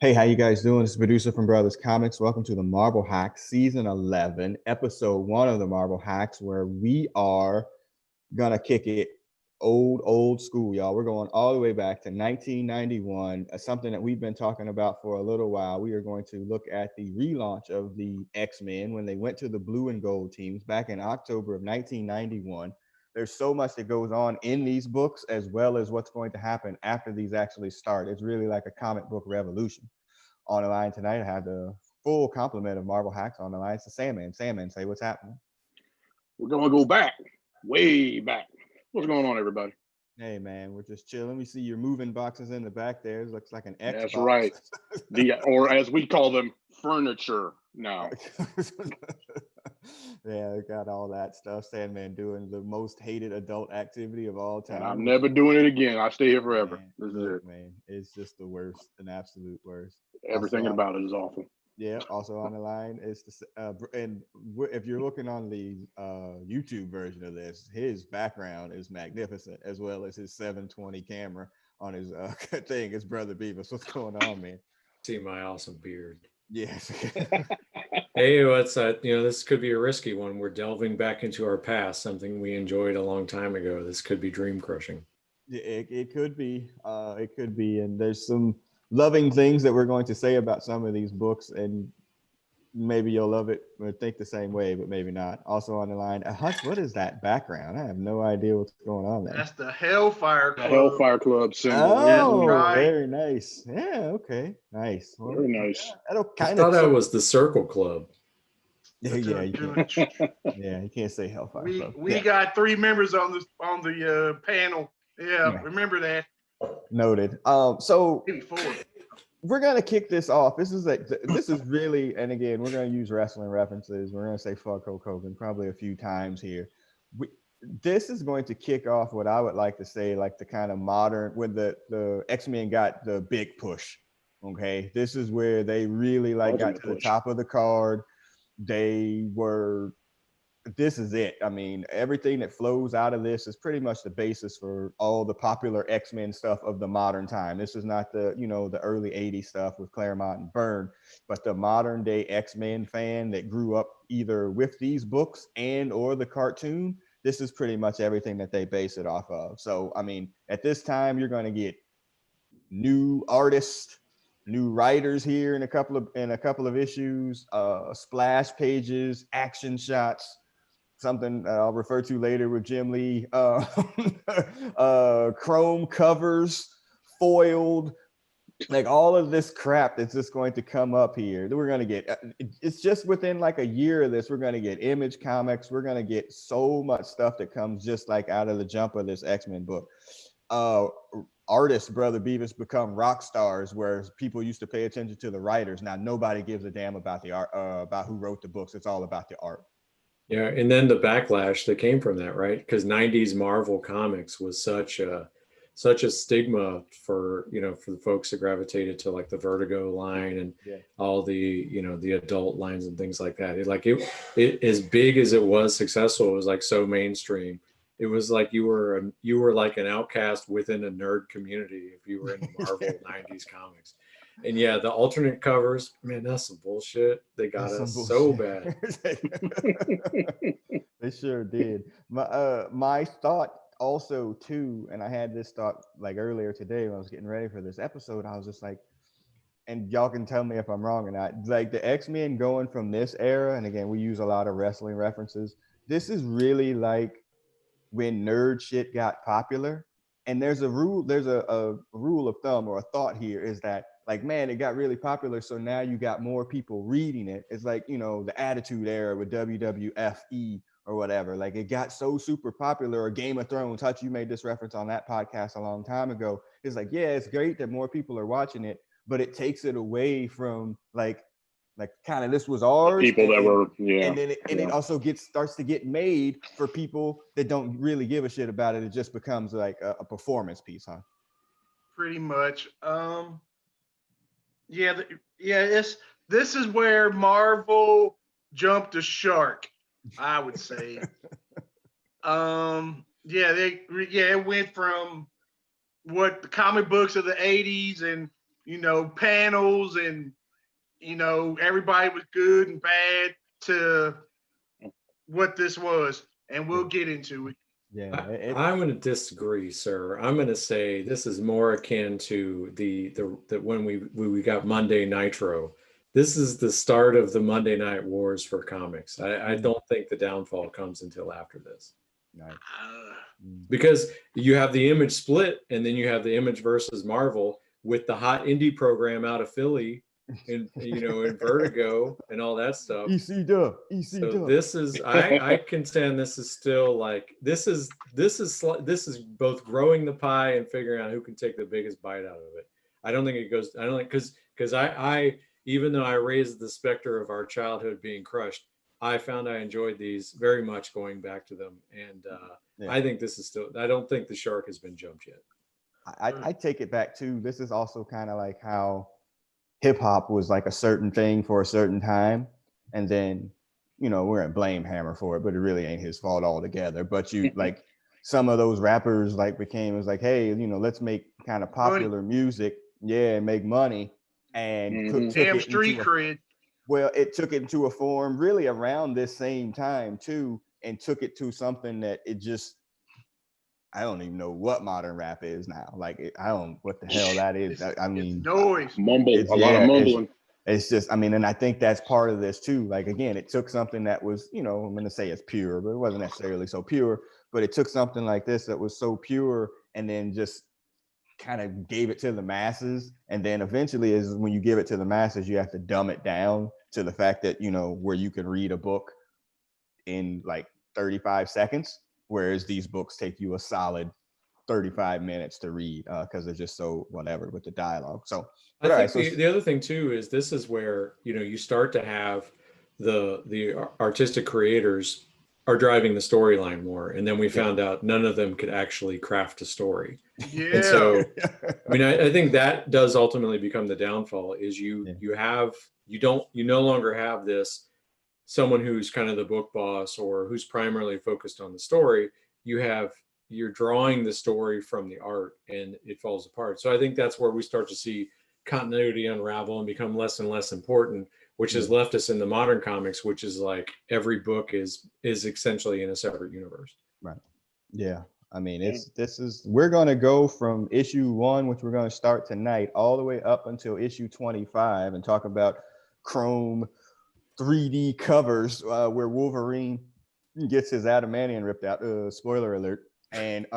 Hey, how you guys doing? It's the producer from Brothers Comics. Welcome to the Marvel Hacks, Season 11, Episode 1 of the Marvel Hacks, where we are gonna kick it old school, y'all. We're going all the way back to 1991, something that we've been talking about for a little while. We are going to look at the relaunch of the X-Men when they went to the blue and gold teams back in October of 1991. There's so much that goes on in these books, as well as what's going to happen after these actually start. It's really like a comic book revolution. On the line tonight, I have the full complement of Marvel Hacks on the line. It's the Sandman. Sandman, say what's happening. We're going to go back, way back. What's going on, everybody? Hey, man, we're just chilling. We see your moving boxes in the back there. It looks like an Xbox. That's right. Or as we call them, furniture now. Yeah, got all that stuff. Sandman doing the most hated adult activity of all time. And I'm never doing it again. I stay here forever. Man, this look, is it. Man, it's just the worst, an absolute worst. Everything about it is awful. Yeah, also on the line is if you're looking on the YouTube version of this, his background is magnificent, as well as his 720 camera on his thing. His brother Beavis. What's going on, man? See my awesome beard. Yes. Hey, what's that? This could be a risky one. We're delving back into our past, something we enjoyed a long time ago. This could be dream crushing. It could be. It could be. And there's some loving things that we're going to say about some of these books, and maybe you'll love it or think the same way, but maybe not. Also on the line, Hush, what is that background? I have no idea what's going on there. That's the Hellfire Club. Hellfire Club symbol. Oh, right. Very nice. Yeah, okay. Nice. Well, very nice. That'll I kind thought of that was the Circle Club. Yeah, you can't say Hellfire Club. We got 3 members on the panel. Yeah, remember that. Noted. So Maybe 4. We're gonna kick this off. This is really, and again, we're gonna use wrestling references. We're gonna say fuck Hulk Hogan probably a few times here. This is going to kick off what I would like to say, like the kind of modern when the X-Men got the big push. Okay, this is where they really got to the top of the card. This is it. I mean, everything that flows out of this is pretty much the basis for all the popular X-Men stuff of the modern time. This is not the early 80s stuff with Claremont and Byrne, but the modern day X-Men fan that grew up either with these books and or the cartoon. This is pretty much everything that they base it off of. So, I mean, at this time, you're going to get new artists, new writers here in a couple of issues, splash pages, action shots, something I'll refer to later with Jim Lee, chrome covers, foiled, like all of this crap that's just going to come up here. We're going to get, it's just within like a year of this, we're going to get Image Comics. We're going to get so much stuff that comes just like out of the jump of this X-Men book. Artists, Brother Beavis, become rock stars, whereas people used to pay attention to the writers. Now nobody gives a damn about the art, about who wrote the books. It's all about the art. Yeah, and then the backlash that came from that, right? Because 90s Marvel Comics was such a stigma for the folks that gravitated to like the Vertigo line and all the the adult lines and things like that. It as big as it was successful, it was like so mainstream. It was like you were like an outcast within a nerd community if you were in Marvel 90s comics. And yeah, the alternate covers, man, that's some bullshit. They got us so bad. They sure did. My thought also too, and I had this thought like earlier today when I was getting ready for this episode, I was just like, and y'all can tell me if I'm wrong or not, like the X-Men going from this era, and again, we use a lot of wrestling references. This is really like when nerd shit got popular. And there's a rule of thumb or a thought here is that, like, man, it got really popular, so now you got more people reading it. It's like, the Attitude Era with WWFE or whatever. Like, it got so super popular. Or Game of Thrones, Hutch, you made this reference on that podcast a long time ago. It's like, yeah, it's great that more people are watching it, but it takes it away from like kind of this was ours. People that were, and then it also starts to get made for people that don't really give a shit about it. It just becomes like a performance piece, huh? Pretty much. This is where Marvel jumped the shark, I would say. It went from what the comic books of the 80s and panels and, everybody was good and bad to what this was. And we'll get into it. Yeah, I'm going to disagree, sir. I'm going to say this is more akin to the when we got Monday Nitro. This is the start of the Monday Night Wars for comics. I don't think the downfall comes until after this. Right. Because you have the Image split, and then you have the Image versus Marvel with the hot indie program out of Philly, and in Vertigo and all that stuff. EC Dub. So this is I contend this is still like this is both growing the pie and figuring out who can take the biggest bite out of it. I don't think because I even though I raised the specter of our childhood being crushed, I found I enjoyed these very much going back to them, and I think this is still. I don't think the shark has been jumped yet. I take it back too. This is also kind of like how hip hop was like a certain thing for a certain time, and then we're at blame Hammer for it, but it really ain't his fault altogether. But you like some of those rappers like became was like, hey, let's make kind of popular music, and make money, and damn street cred. Well, it took it into a form really around this same time too, and took it to something that it just. I don't even know what modern rap is now. Like, I don't what the hell that is. I mean, noise, mumble, a lot of mumbling. It's just, and I think that's part of this too. Like, again, it took something that was, I'm going to say it's pure, but it wasn't necessarily so pure. But it took something like this that was so pure, and then just kind of gave it to the masses. And then eventually, is when you give it to the masses, you have to dumb it down to the fact that where you can read a book in like 35 seconds. Whereas these books take you a solid 35 minutes to read because they're just so whatever with the dialogue. So I think the other thing too is this is where you start to have the artistic creators are driving the storyline more, and then we found out none of them could actually craft a story. Yeah. And so I think that does ultimately become the downfall. Is you no longer have this. Someone who's kind of the book boss or who's primarily focused on the story, you're drawing the story from the art and it falls apart. So I think that's where we start to see continuity unravel and become less and less important, which has left us in the modern comics, which is like every book is essentially in a separate universe. Right. Yeah. I mean, we're going to go from issue 1, which we're going to start tonight, all the way up until issue 25 and talk about Chrome 3D covers where Wolverine gets his adamantium ripped out. Spoiler alert. And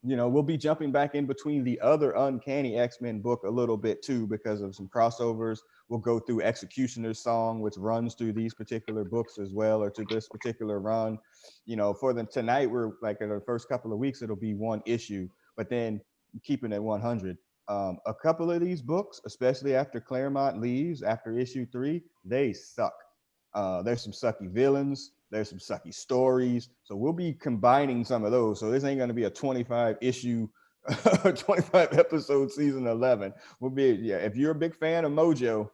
we'll be jumping back in between the other Uncanny X-Men book a little bit too because of some crossovers. We'll go through Executioner's Song, which runs through these particular books as well, or to this particular run. For tonight, we're like in the first couple of weeks, it'll be one issue, but then keeping it 100. A couple of these books, especially after Claremont leaves, after issue 3, they suck. There's some sucky villains. There's some sucky stories. So we'll be combining some of those. So this ain't going to be a 25 issue, 25 episode season 11. If you're a big fan of Mojo.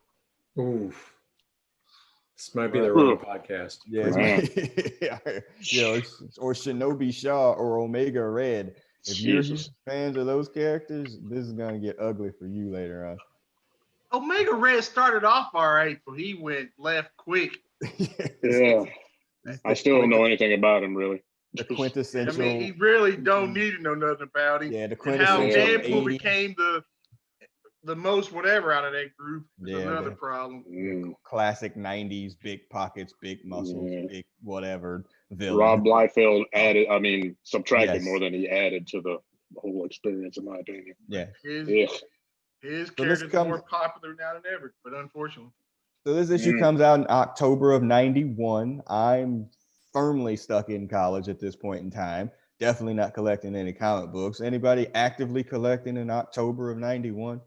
Ooh. This might be the wrong podcast. Yeah. Or Shinobi Shaw or Omega Red. If you're fans of those characters, this is going to get ugly for you later on. Omega Red started off all right, but he went left quick. Yeah. I still don't know anything about him, really. The quintessential. He really don't need to know nothing about him. Yeah, the quintessential. And how Deadpool 80. became the most whatever out of that group is another problem. Classic 90s, big pockets, big muscles, big whatever. Villain. Rob Liefeld subtracted more than he added to the whole experience, in my opinion. Yeah. His character's more popular now than ever, but unfortunately. So this issue comes out in October of 91. I'm firmly stuck in college at this point in time. Definitely not collecting any comic books. Anybody actively collecting in October of 91?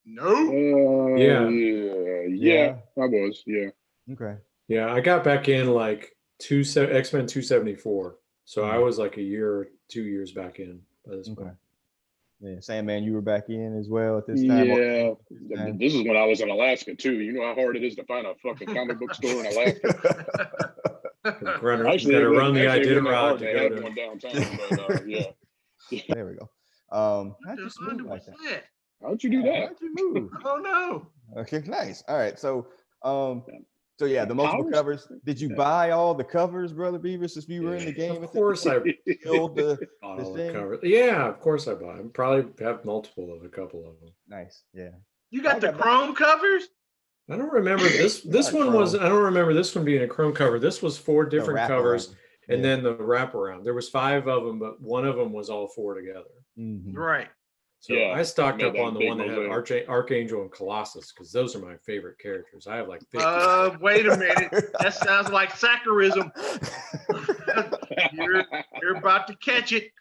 No. Yeah, I was. Yeah. Okay. Yeah, I got back in like X-Men 274. So I was like a year or 2 years back in by this point. Yeah, Sandman, you were back in as well at this time. Yeah, this is when I was in Alaska too. You know how hard it is to find a fucking comic book store in Alaska. Actually, gotta run the Iditarod to go one downtown. But, There we go. What the fuck was that? How'd you do that? How'd you move? Oh no. Okay, nice. All right, so yeah, the multiple Powers? covers. Did you buy all the covers, Brother Beavis, if you were in the game? Of course, I built the bought all the thing. covers. Yeah, of course I bought. I probably have multiple of a couple of them. Nice, yeah. You got I the got that. chrome covers? I don't remember this. This Not one was. chrome. I don't remember this one being a chrome cover. This was 4 different wraparound. covers, and Yeah. then the wraparound. There was 5 of them, but one of them was all 4 together. Mhm. Right. So Yeah, I stocked made up that on the big one that had Archangel and Colossus because those are my favorite characters. I have like 50. Wait a minute. That sounds like saccharism. You're about to catch it.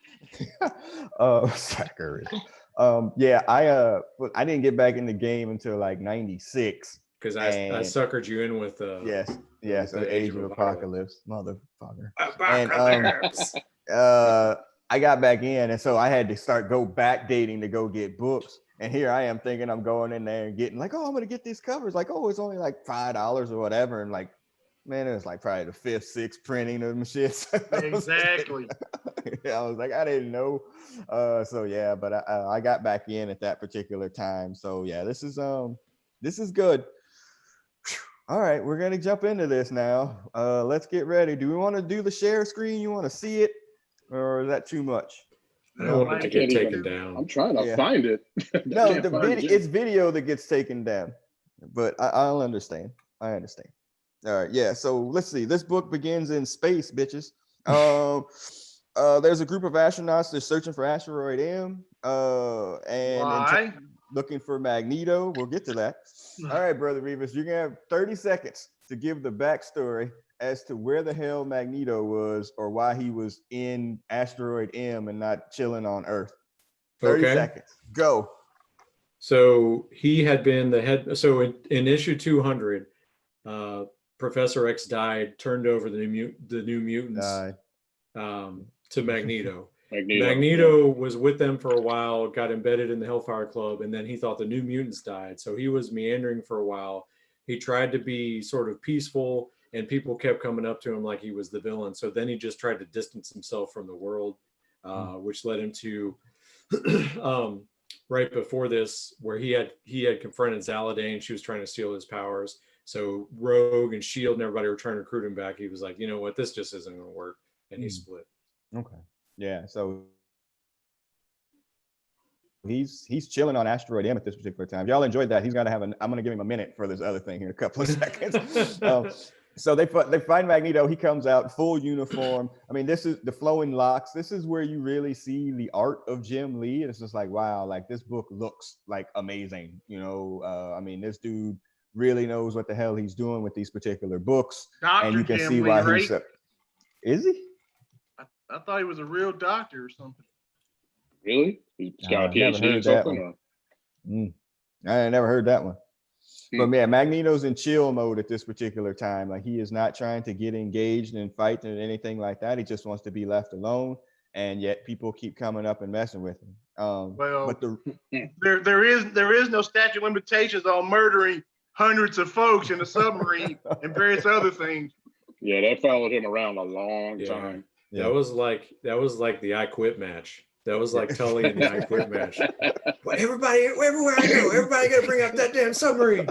Saccharism. Yeah, I didn't get back in the game until like 96. Because I suckered you in with Yes, with the Age of Apocalypse, motherfucker. And Apocalypse. I got back in, and so I had to start backdating to go get books. And here I am thinking I'm going in there and getting like, oh, I'm gonna get these covers. Like, oh, it's only like $5 or whatever. And like, man, it was like probably the 5th, 6th printing of them shit. Exactly. I was like, I didn't know. So yeah, but I got back in at that particular time. So yeah, this is good. All right, we're gonna jump into this now. Let's get ready. Do we want to do the share screen? You want to see it, or is that too much? I don't want it to get taken I'm down. trying to find it. No, Can't find it. it's video that gets taken down, but I'll understand. I understand. All right, yeah. So let's see. This book begins in space, bitches. There's a group of astronauts. They're searching for asteroid M. And Why? looking for Magneto. We'll get to that. All right, Brother Revis, you're gonna have 30 seconds to give the backstory as to where the hell Magneto was or why he was in asteroid M and not chilling on Earth. 30 seconds. Go. So he had been the head. So in issue 200, Professor X died, turned over the new mutants to Magneto. Magneto was with them for a while, got embedded in the Hellfire Club, and then he thought the New Mutants died. So he was meandering for a while. He tried to be sort of peaceful, and people kept coming up to him like he was the villain. So then he just tried to distance himself from the world, which led him to right before this, where he had confronted Zaladane. She was trying to steal his powers. So Rogue and Shield and everybody were trying to recruit him back. He was like, you know what, this just isn't going to work, and he split. Okay. Yeah, so he's chilling on asteroid M at this particular time. If y'all enjoyed that, I'm gonna give him a minute for this other thing here in a couple of seconds. So they find Magneto. He comes out full uniform. I mean, this is the flowing locks. This is where you really see the art of Jim Lee. And it's just like, wow, like this book looks like amazing. You know, I mean, this dude really knows what the hell he's doing with these particular books. And you can see why he's is he? I thought he was a real doctor or something. Really? He's got a PhD in something? I never heard that one. But yeah, Magneto's in chill mode at this particular time. Like he is not trying to get engaged in fight or anything like that. He just wants to be left alone. And yet people keep coming up and messing with him. But there is no statute of limitations on murdering hundreds of folks in a submarine and various other things. Yeah, that followed him around a long time. Yeah. That was like the I Quit match. That was like Tully in the I Quit match. Well, everybody, everywhere I go, everybody got to bring up that damn submarine.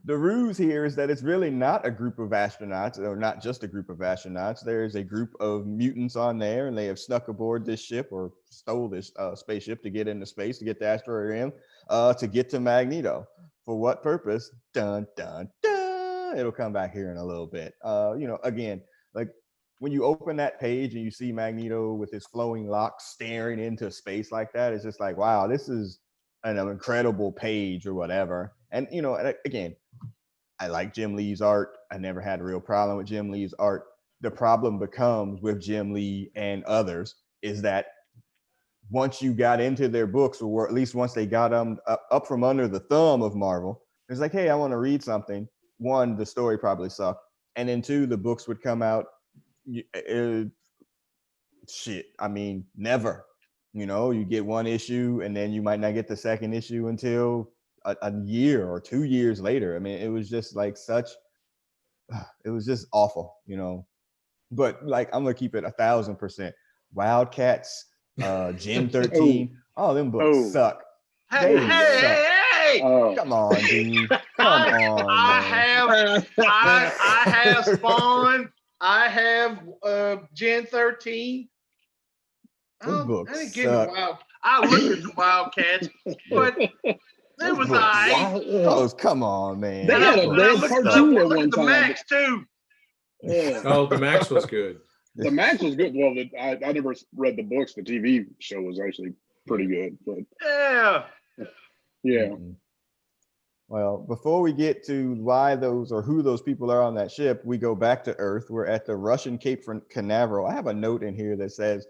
The ruse here is that it's really not a group of astronauts, or not just a group of astronauts. There is a group of mutants on there, and they have snuck aboard this ship or stole this spaceship to get into space, to get the asteroid M, to get to Magneto. For what purpose? Dun, dun, dun. It'll come back here in a little bit. Again, like when you open that page and you see Magneto with his flowing locks staring into space like that, it's just like, wow, this is an incredible page or whatever. And, again, I like Jim Lee's art. I never had a real problem with Jim Lee's art. The problem becomes with Jim Lee and others is that once you got into their books, or at least once they got them up from under the thumb of Marvel, it's like, hey, I want to read something. One, the story probably sucked. And then two, the books would come out. Never. You get one issue and then you might not get the second issue until a year or 2 years later. I mean, it was just like it was just awful, But like, I'm gonna keep it 1,000%. Wildcats Gen 13. All them books Oh. suck. Hey, They hey, suck. hey, Oh. Come on, dude. Come on, man. I have Spawn. I have Gen 13. Those I books didn't get into suck. Wild. I looked at the Wildcats, but it Those was books alright. Oh, come on, man. They And had I, a Those and I damn books looked at cartoon the, at look one at the time. Max too. Yeah. Oh, the Max was good. The Max was good. Well, I never read the books. The TV show was actually pretty good. But Yeah. yeah. Mm-mm. Well, before we get to why those or who those people are on that ship, we go back to Earth. We're at the Russian Cape Canaveral. I have a note in here that says,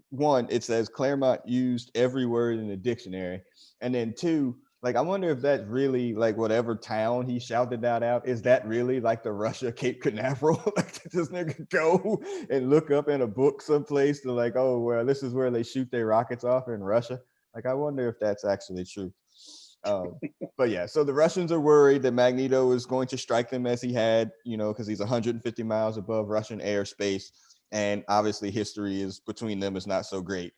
one, it says Claremont used every word in the dictionary. And then two, like, I wonder if that's really like whatever town he shouted that out. Is that really like the Russia Cape Canaveral? Like, did this nigga go and look up in a book someplace to like, oh, well, this is where they shoot their rockets off in Russia? Like, I wonder if that's actually true. But yeah, so the Russians are worried that Magneto is going to strike them as he had, because he's 150 miles above Russian airspace. And obviously history is between them is not so great.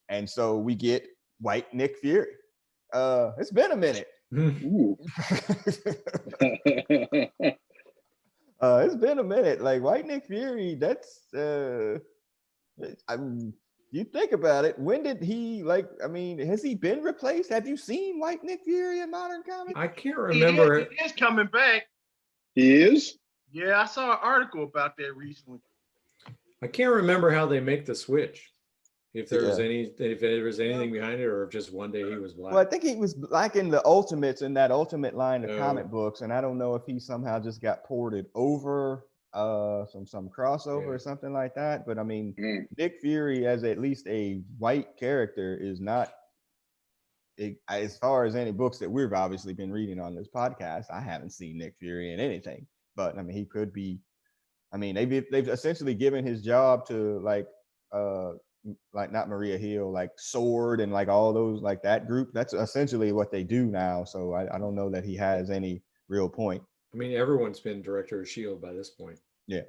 And so we get White Nick Fury. It's been a minute. Ooh. It's been a minute. Like White Nick Fury, that's you think about it. When did he has he been replaced? Have you seen White Nick Fury in modern comics? I can't remember. He is coming back. He is? Yeah, I saw an article about that recently. I can't remember how they make the switch. If there was Yeah. if there was anything behind it, or if just one day he was black. Well, I think he was like in the Ultimates, in that Ultimate line of Oh. comic books, and I don't know if he somehow just got ported over some crossover or something like that. But I mean, Nick Fury as at least a white character is not, as far as any books that we've obviously been reading on this podcast, I haven't seen Nick Fury in anything. But I mean, he could be. I mean, they've essentially given his job to like not Maria Hill, like Sword and like all those, like that group. That's essentially what they do now. So I don't know that he has any real point. I mean, everyone's been director of S.H.I.E.L.D. by this point. Yeah.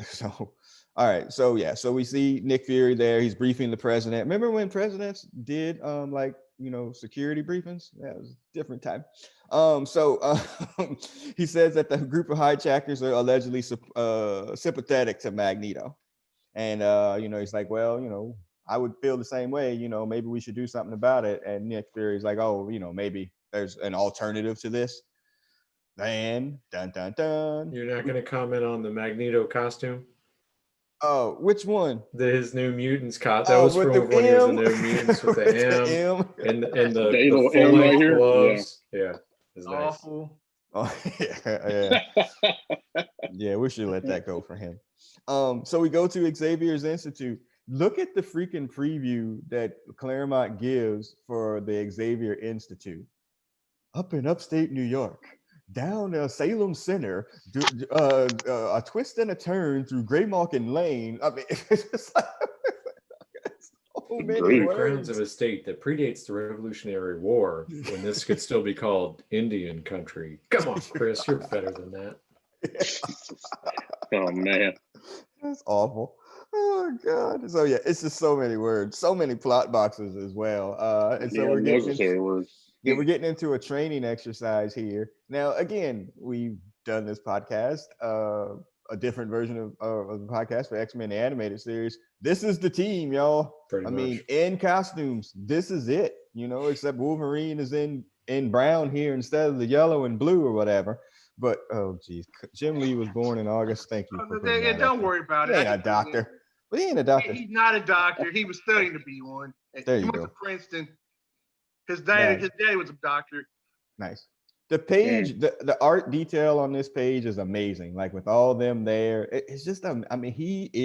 So, all right. So yeah. So we see Nick Fury there. He's briefing the president. Remember when presidents did security briefings? Yeah, it was a different time. He says that the group of hijackers are allegedly sympathetic to Magneto. And he's like, well, I would feel the same way, maybe we should do something about it. And Nick Fury's like, oh, maybe there's an alternative to this. Then dun dun dun. You're not going to comment on the Magneto costume? Oh, which one? His New Mutants costume. That was from when he was in New Mutants with the M. And the full right here. gloves. Yeah. It's Awful. Nice. Oh, yeah, we should let that go for him. So we go to Xavier's Institute. Look at the freaking preview that Claremont gives for the Xavier Institute. Up in upstate New York, down Salem Center, a twist and a turn through Graymalkin Lane. I mean, it's just like so many The words. grounds of a state that predates the Revolutionary War, when this could still be called Indian country. Come on, Chris, you're better than that. Oh man, that's awful. Oh god. So yeah, it's just so many words, so many plot boxes as well. And so we're getting into a training exercise here. Now, again, we've done this podcast, a different version of the podcast for X-Men the Animated Series. This is the team, y'all. Pretty much. In costumes, this is it. Except Wolverine is in brown here instead of the yellow and blue or whatever. But oh geez, Jim Lee was born in August. Thank you. Don't worry about it. He ain't a doctor. But he ain't a doctor. He's not a doctor. He was studying to be one. There he you went go. to Princeton. His daddy was a doctor. Nice. The page, the art detail on this page is amazing. Like with all them there, it's just he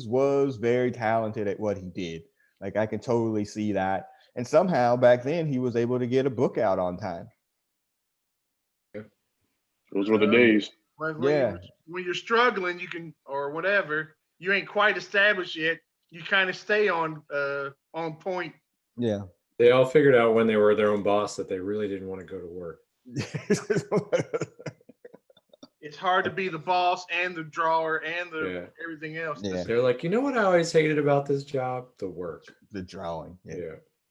was very talented at what he did. Like I can totally see that. And somehow back then he was able to get a book out on time. Those were the days. When you're struggling, you can, or whatever, you ain't quite established yet. You kind of stay on point. Yeah. They all figured out when they were their own boss that they really didn't want to go to work. Yeah, it's hard to be the boss and the drawer and the Yeah. everything else. Yeah. They're like, you know what I always hated about this job? The work. The drawing. Yeah.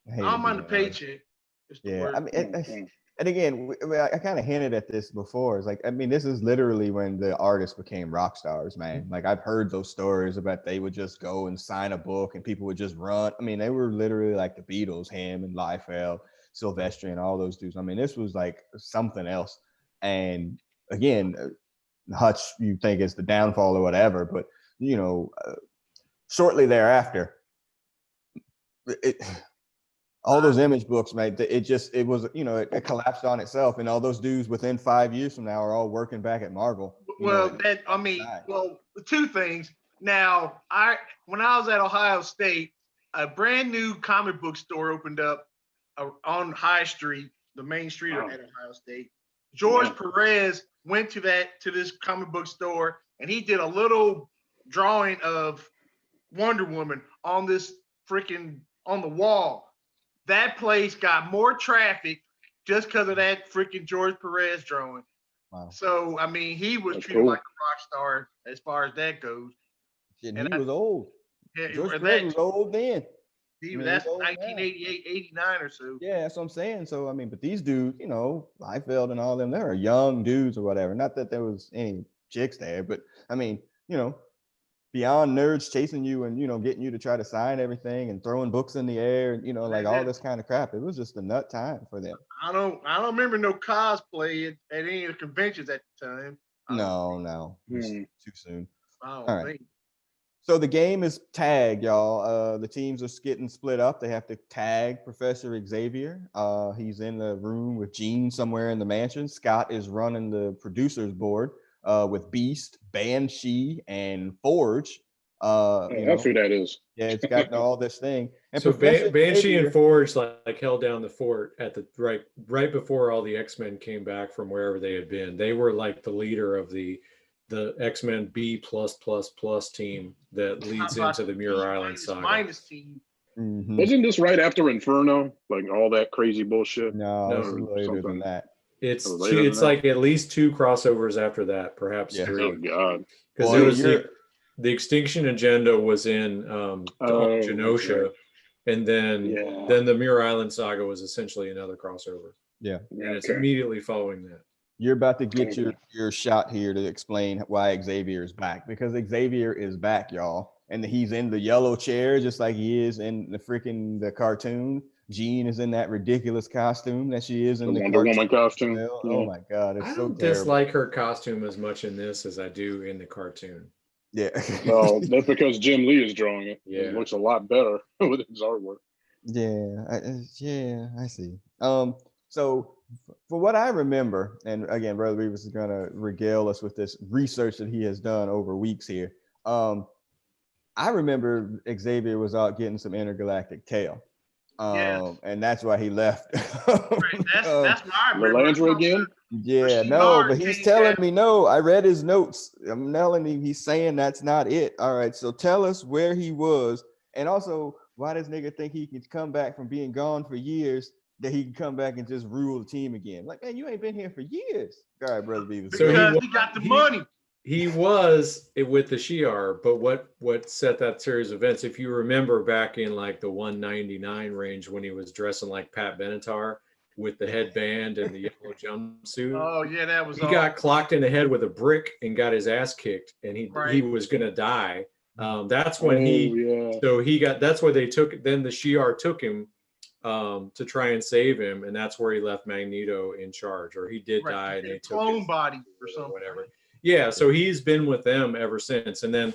I I hated don't mind the being an artist. paycheck. It's the Yeah, work. I mean, and again, I kind of hinted at this before. It's like, I mean, this is literally when the artists became rock stars, man. Like, I've heard those stories about they would just go and sign a book and people would just run. I mean, they were literally like the Beatles, him and Liefeld, Silvestri, and all those dudes. I mean, this was like something else. And again, Hutch, you think it's the downfall or whatever, but you know, shortly thereafter, all those image books, mate, it was, you know, it collapsed on itself, and all those dudes within 5 years from now are all working back at Marvel. Well, two things. Now, when I was at Ohio State, a brand new comic book store opened up on High Street, the main street at Ohio State. George Perez went to this comic book store, and he did a little drawing of Wonder Woman on this on the wall. That place got more traffic just because of that freaking George Perez drawing. Wow. So, I mean, he was treated like a rock star as far as that goes. And he was old. Yeah, George Perez was old then. That's 1988, 89 or so. Yeah, that's what I'm saying. So, I mean, but these dudes, you know, Liefeld and all them, they were young dudes or whatever. Not that there was any chicks there, but I mean, you know, beyond nerds chasing you and, you know, getting you to try to sign everything and throwing books in the air and, you know, like all this kind of crap. It was just a nut time for them. I don't remember no cosplay at any of the conventions at the time. No. Too soon. All right. So the game is tag, y'all. The teams are getting split up. They have to tag Professor Xavier. He's in the room with Jean somewhere in the mansion. Scott is running the producers board with Beast, Banshee, and Forge. That's who that is. Yeah, it's got all this thing. And so Banshee Xavier, and Forge like held down the fort at the right before all the X-Men came back from wherever they had been. They were like the leader of the X-Men B+++ team that leads into the Muir Island saga. Minus team. Mm-hmm. Wasn't this right after Inferno? Like all that crazy bullshit? No, it's later than that. It's like at least 2 crossovers after that, perhaps 3. Oh God! Because there was the Extinction Agenda was in Genosha, okay. and then the Muir Island saga was essentially another crossover. Yeah, and it's immediately following that. You're about to get your shot here to explain why Xavier is back, because Xavier is back, y'all, and he's in the yellow chair just like he is in the cartoon. Jean is in that ridiculous costume that she is in the Wonder Woman costume. Oh my God, it's so terrible. I dislike her costume as much in this as I do in the cartoon. Yeah. Well, that's because Jim Lee is drawing it. Yeah, it looks a lot better with his artwork. Yeah, I see. So for what I remember, and again, Brother Beavis is going to regale us with this research that he has done over weeks here. I remember Xavier was out getting some intergalactic tail. And that's why he left. Right, that's why I remember. Melandra again? Yeah, no, but he's telling me no. I read his notes. I'm telling him he's saying that's not it. All right, so tell us where he was, and also why does nigga think he can come back from being gone for years, that he can come back and just rule the team again? Like, man, you ain't been here for years. All right, Brother Beavis. Because he got the money. He was with the Shi'ar, but what set that series of events, if you remember back in like the 199 range when he was dressing like Pat Benatar with the headband and the yellow jumpsuit. Oh yeah, that was. He got clocked in the head with a brick and got his ass kicked, and he was gonna die. That's when that's where they took. Then the Shi'ar took him to try and save him, and that's where he left Magneto in charge, or he did die, and they took clone body or something. Whatever. Yeah, so he's been with them ever since. And then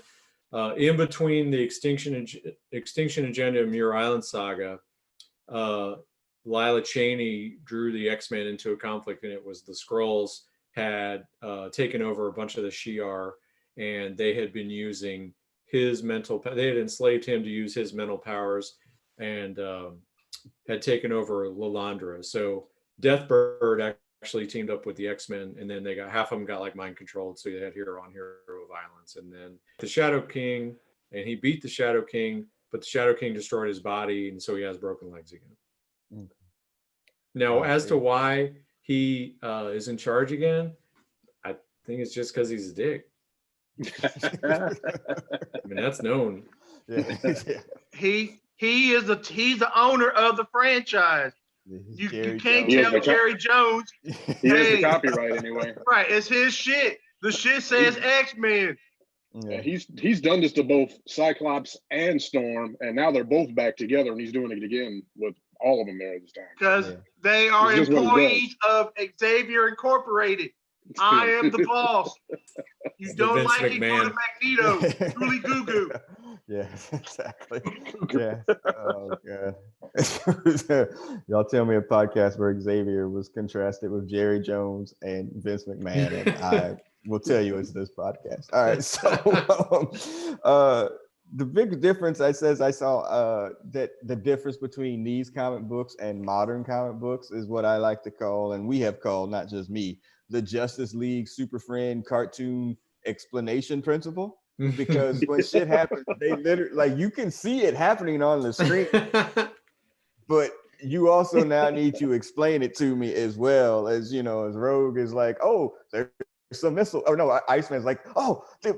in between the Extinction Agenda and Muir Island saga, Lila Cheney drew the X-Men into a conflict, and it was the Skrulls had taken over a bunch of the Shi'ar, and they had been using his they had enslaved him to use his mental powers, and had taken over Lilandra. So Deathbird actually teamed up with the X-Men, and then they got half of them got like mind controlled, so they had hero on hero violence. And then the Shadow King, and he beat the Shadow King, but the Shadow King destroyed his body, and so he has broken legs again. Okay. Now, as to why he is in charge again, I think it's just because he's a dick. I mean, that's known. Yeah. He's the owner of the franchise. You can't tell Jerry Jones. He has the copyright anyway. Right, it's his shit. The shit says X-Men. Yeah, he's done this to both Cyclops and Storm, and now they're both back together, and he's doing it again with all of them there this time. Because they are employees of Xavier Incorporated. I am the boss. You don't like it, go to Magneto. Truly goo goo. Yeah, exactly. Yeah. Oh god. Y'all tell me a podcast where Xavier was contrasted with Jerry Jones and Vince McMahon, and I will tell you it's this podcast. All right. So the big difference I saw that the difference between these comic books and modern comic books is what I like to call, and we have called, not just me, the Justice League Super Friend cartoon explanation principle. Because when shit happens, they literally, like, you can see it happening on the screen, but you also now need to explain it to me as well, as, you know, as Rogue is like, oh, there's some missile, or no, Iceman's like, oh, the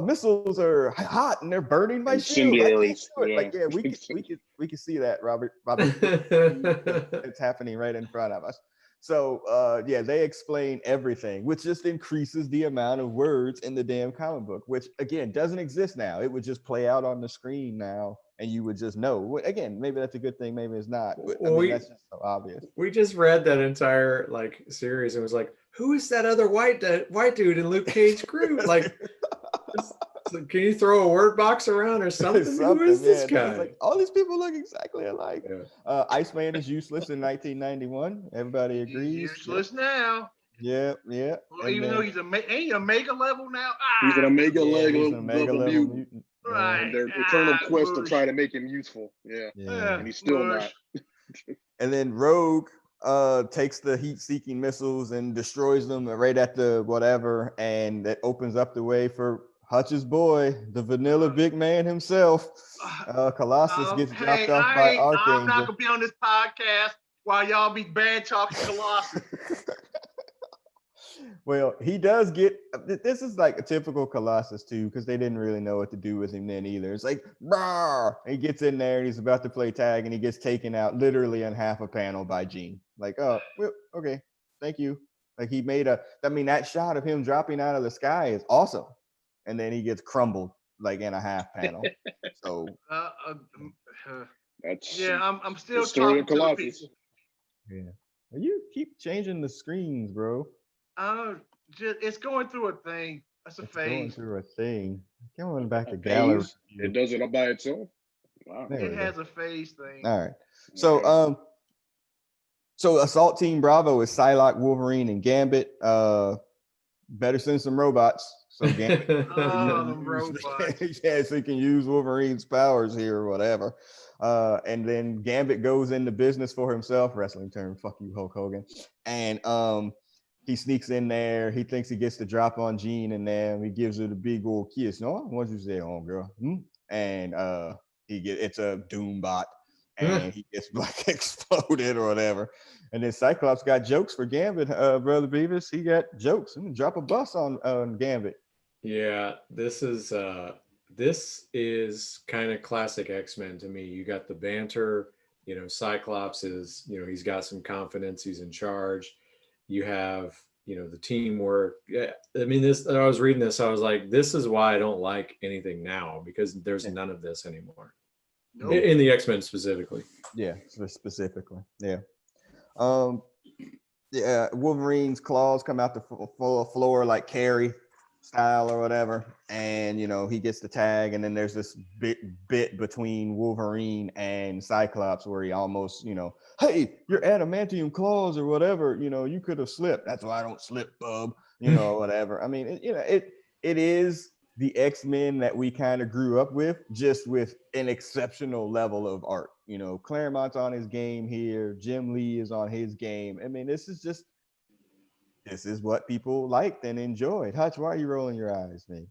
missiles are hot and they're burning my shield. Like, yeah, we can see that, Robert. It's happening right in front of us. So yeah, they explain everything, which just increases the amount of words in the damn comic book, which again doesn't exist now. It would just play out on the screen now, and you would just know. Again, maybe that's a good thing, maybe it's not. But I mean, that's just so obvious. We just read that entire like series and was like, who is that other white dude in Luke Cage crew? Like, can you throw a word box around or something? Who is this guy? Like, all these people look exactly alike. Yeah. Iceman is useless in 1991. Everybody agrees. He's useless now. Yeah. Well, even though he's a mega level now. He's an omega level mutant. Right. And their eternal quest to try to make him useful. Yeah. And he's still not. And then Rogue takes the heat-seeking missiles and destroys them right at the whatever, and that opens up the way for Hutch's boy, the vanilla big man himself. Colossus gets dropped off by Archangel. I'm not gonna be on this podcast while y'all be bad talking Colossus. Well, he does get, this is like a typical Colossus too, because they didn't really know what to do with him then either. It's like, brah! He gets in there and he's about to play tag and he gets taken out literally in half a panel by Jean. Like, oh, well, okay, thank you. Like, he made that shot of him dropping out of the sky is awesome. And then he gets crumbled like in a half panel. So I'm still talking to the people. Yeah, you keep changing the screens, bro. It's going through a thing. That's a phase. Going through a thing. Going back to gallery. It does it all by itself. Wow. It has a phase thing. All right. So so Assault Team Bravo is Psylocke, Wolverine, and Gambit. Better send some robots. So Gambit, yeah, so you can use Wolverine's powers here or whatever. And then Gambit goes into business for himself, wrestling term, fuck you, Hulk Hogan. And he sneaks in there. He thinks he gets the drop on Jean, and then he gives her the big old kiss. No, what you say, girl? And it's a Doom bot, and he gets like exploded or whatever. And then Cyclops got jokes for Gambit, Brother Beavis. He got jokes. Drop a bus on Gambit. Yeah, this is kind of classic X-Men to me. You got the banter, you know, Cyclops is, you know, he's got some confidence, he's in charge. You have, you know, the teamwork. Yeah, I mean, I was reading this, I was like, this is why I don't like anything now, because there's none of this anymore. Nope. In the X-Men specifically. Yeah, specifically. Yeah. Wolverine's claws come out the floor like Carrie style or whatever, and you know, he gets the tag, and then there's this bit between Wolverine and Cyclops where he almost, you know, hey, your adamantium claws or whatever, you know, you could have slipped. That's why I don't slip, bub, you know, whatever. I mean, it is the X-Men that we kind of grew up with, just with an exceptional level of art. You know, Claremont's on his game here, Jim Lee is on his game. I mean, this is what people liked and enjoyed. Hutch, why are you rolling your eyes, man?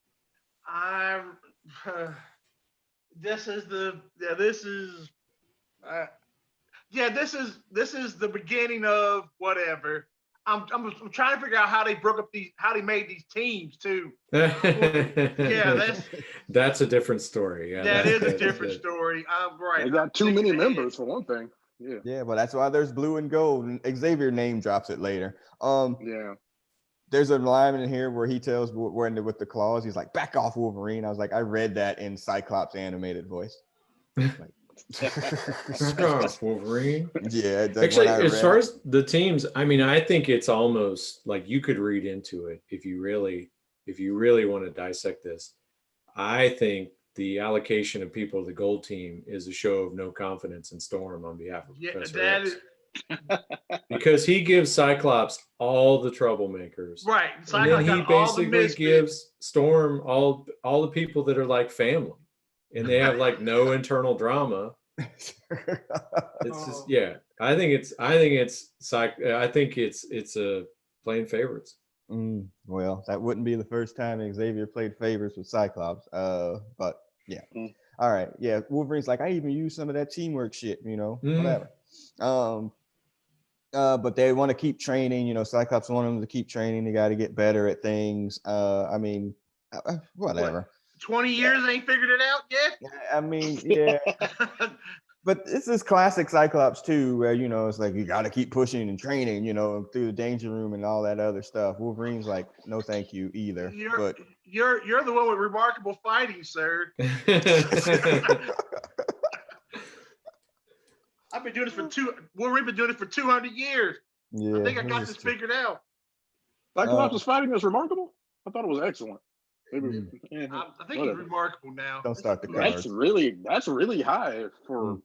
This is the beginning of whatever. I'm trying to figure out how they broke up how they made these teams too. Yeah, that's a different story. Yeah, that is a different story. I'm right. They got too many members for one thing. Yeah. Yeah, well, that's why there's blue and gold. And Xavier name drops it later. Yeah. There's a line in here where he tells with the claws, he's like, "Back off, Wolverine." I was like, I read that in Cyclops animated voice. Like, Back off, Wolverine. Yeah. Actually, as far as the teams, I mean, I think it's almost like you could read into it if you really want to dissect this. I think the allocation of people to the gold team is a show of no confidence in Storm on behalf of Professor X. Because he gives Cyclops all the troublemakers. Right. And then he basically gives Storm all the people that are like family. And they have like no internal drama. It's just, yeah. I think it's a playing favorites. Well, that wouldn't be the first time Xavier played favorites with Cyclops. But yeah. All right. Yeah. Wolverine's like, I even use some of that teamwork shit, whatever. But they want to keep training, Cyclops want them to keep training. They got to get better at things. I mean, whatever. 20 years ain't figured it out yet? I mean, yeah. But this is classic Cyclops too, where, it's like, you got to keep pushing and training, through the danger room and all that other stuff. Wolverine's like, no, thank you either. You're the one with remarkable fighting, sir. I've been doing this Wolverine's been doing it for 200 years. Yeah, I think I got this figured out. Cyclops' fighting is remarkable? I thought it was excellent. Maybe, I think he's remarkable now. Don't start the cars. That's really high for.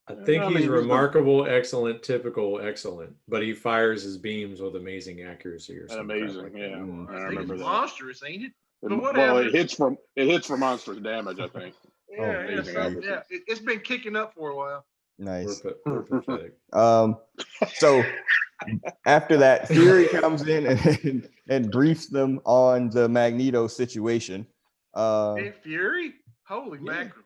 I think he's remarkable, excellent, typical, excellent, but he fires his beams with amazing accuracy or something. Amazing, yeah. I remember it's monstrous, ain't it? But well, it hits for monstrous damage, I think. Yeah, it's been kicking up for a while. Nice. We're pathetic. So after that, Fury comes in and briefs them on the Magneto situation. Hey, Fury? Holy mackerel.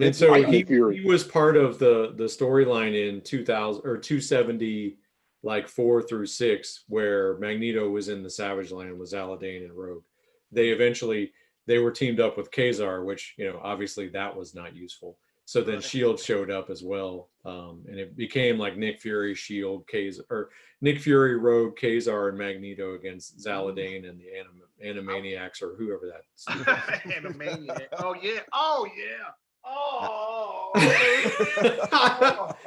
And so he was part of the storyline in 2000 or 270, like 4 through 6, where Magneto was in the Savage Land with Zaladane and Rogue. They were teamed up with Kazar, which, obviously that was not useful. So then Shield showed up as well, and it became like Nick Fury, Shield, Kazar, or Nick Fury, Rogue, Kazar, and Magneto against Zaladane and the Animaniacs or whoever that. Animaniac. Oh yeah. Oh yeah. Oh.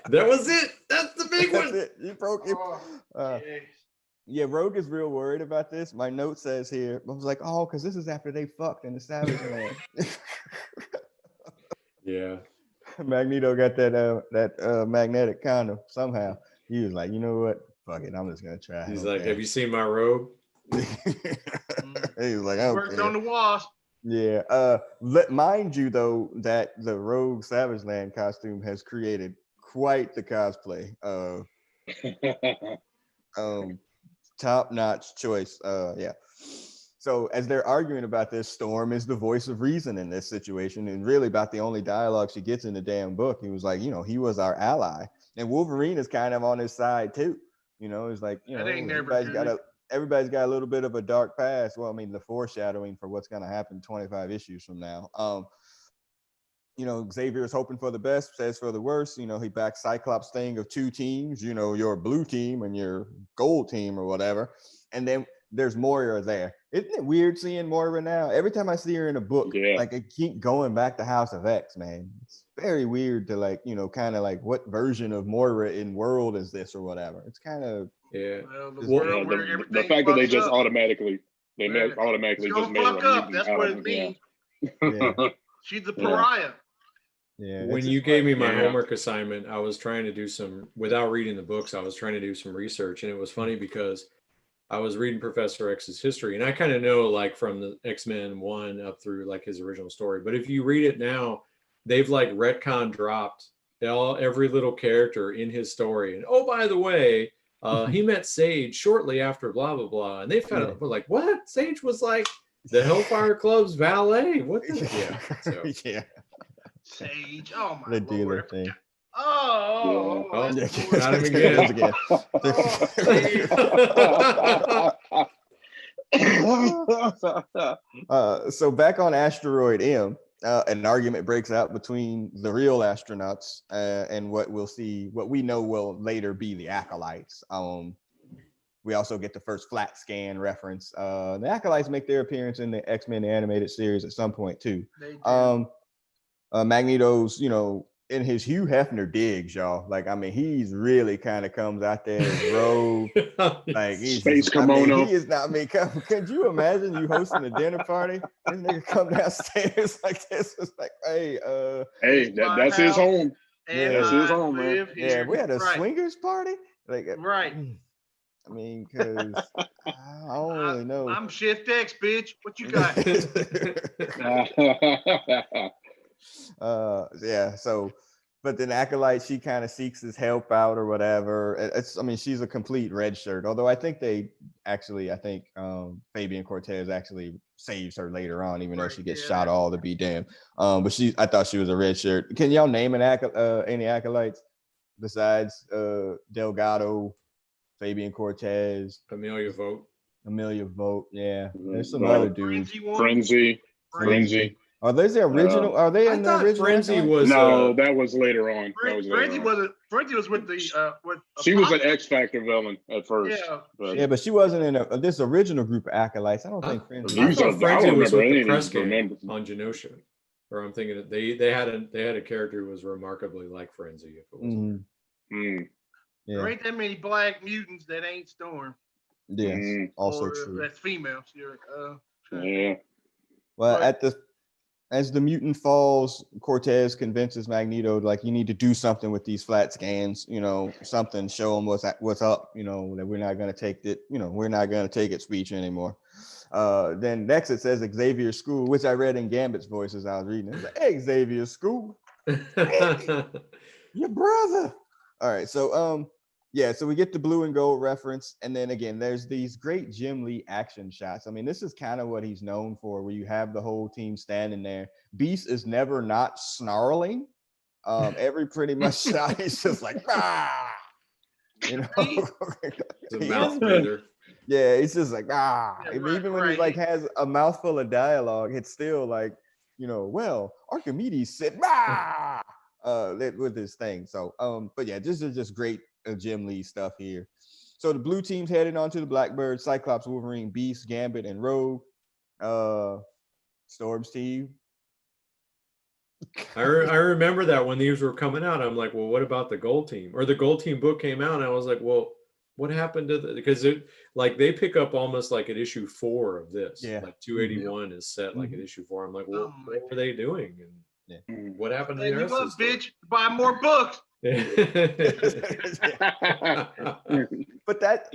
That was it. That's the big one. You broke it. Yeah, Rogue is real worried about this. My note says here, I was like, because this is after they fucked in the Savage Land. Yeah. Magneto got that magnetic condom somehow. He was like, you know what? Fuck it, I'm just gonna try. He's like, have you seen my robe? He was like, I worked on the Wasp. Yeah. Mind you though, that the Rogue Savage Land costume has created quite the cosplay. Top-notch choice. Yeah. So as they're arguing about this, Storm is the voice of reason in this situation, and really about the only dialogue she gets in the damn book. He was like, he was our ally, and Wolverine is kind of on his side too. It's like, everybody's got a little bit of a dark past. Well, I mean, the foreshadowing for what's going to happen 25 issues from now. Xavier is hoping for the best, says for the worst. He backs Cyclops' thing of 2 teams, your blue team and your gold team or whatever. And then there's Moira there. Isn't it weird seeing Moira now? Every time I see her in a book, like I keep going back to House of X, man. It's very weird to kind of like what version of Moira in World is this or whatever. It's kind of the fact that they just automatically just made her. That's what it means. Yeah. She's the pariah. Yeah. When you gave me my homework assignment, I was trying to do without reading the books, I was trying to do some research, and it was funny because I was reading Professor X's history, and I kind of know like from the X-Men 1 up through like his original story. But if you read it now, they've like retcon dropped every little character in his story. And oh, by the way, he met Sage shortly after blah blah blah, and they found out like what? Sage was like the Hellfire Club's valet. What the yeah. Sage. Oh my the dealer Lord. thing. Oh Oh, Oh, that's Yeah, the got him there again. So back on asteroid M, an argument breaks out between the real astronauts and what we know will later be the Acolytes. We also get the first flat scan reference. The Acolytes make their appearance in the X-Men animated series at some point too. They do. Magneto's, in his Hugh Hefner digs, y'all. Like, I mean, he's really kind of comes out there as rogue. Like, he's Space I mean, kimono. he is not. I mean, could you imagine you hosting a dinner party? This nigga come downstairs like this. It's like, hey, Hey, that's his home. And That's his I home, man. live yeah, here. we had a Right. swingers party. Like, Right. I mean, because I don't really know. I'm Shift X, bitch. What you got? Yeah. So, but then Acolyte, she kind of seeks his help out or whatever. I mean, she's a complete red shirt. Although I think Fabian Cortez actually saves her later on, even though she gets shot all to be damned. But I thought she was a red shirt. Can y'all name any Acolytes besides Delgado, Fabian Cortez, Amelia Vogt? Yeah, there's some other dudes. Frenzy. Are they the original? Are they in the original? Frenzy Acolytes? was No, that was later on. Frenzy was with the with. She was an X Factor villain at first. Yeah, but she wasn't in this original group of Acolytes. I don't think Frenzy. I thought Frenzy was with the press game on Genosha. Or I'm thinking that they had a character who was remarkably like Frenzy. If it was Yeah. There ain't that many black mutants that ain't Storm. Yes, also true. That's female. Yeah. Well, as the mutant falls, Cortez convinces Magneto, like, you need to do something with these flat scans, something, show them what's up, that we're not going to take it, we're not going to take it speech anymore. Then next it says Xavier School, which I read in Gambit's voice as I was reading it. It's like, hey, Xavier School, your brother. All right, so so we get the blue and gold reference, and then again, there's these great Jim Lee action shots. I mean, this is kind of what he's known for, where you have the whole team standing there. Beast is never not snarling. Every pretty much shot, he's just like, ah, It's a mouth breather. Yeah, it's just like, ah. Yeah, Even when he like has a mouthful of dialogue, it's still like, well, Archimedes said, ah, with his thing. So, but yeah, this is just great Jim Lee stuff here. So the blue team's headed on to the Blackbird, Cyclops, Wolverine, Beast, Gambit, and Rogue. Storm's team. I remember that when these were coming out, I'm like, well, what about the Gold Team? Or the Gold Team book came out, and I was like, well, what happened to because they pick up almost like at issue 4 of this. Yeah. Like 281 is set like at issue 4. I'm like, well, what were they doing? And what happened to the rest of the bitch, buy more books. But that,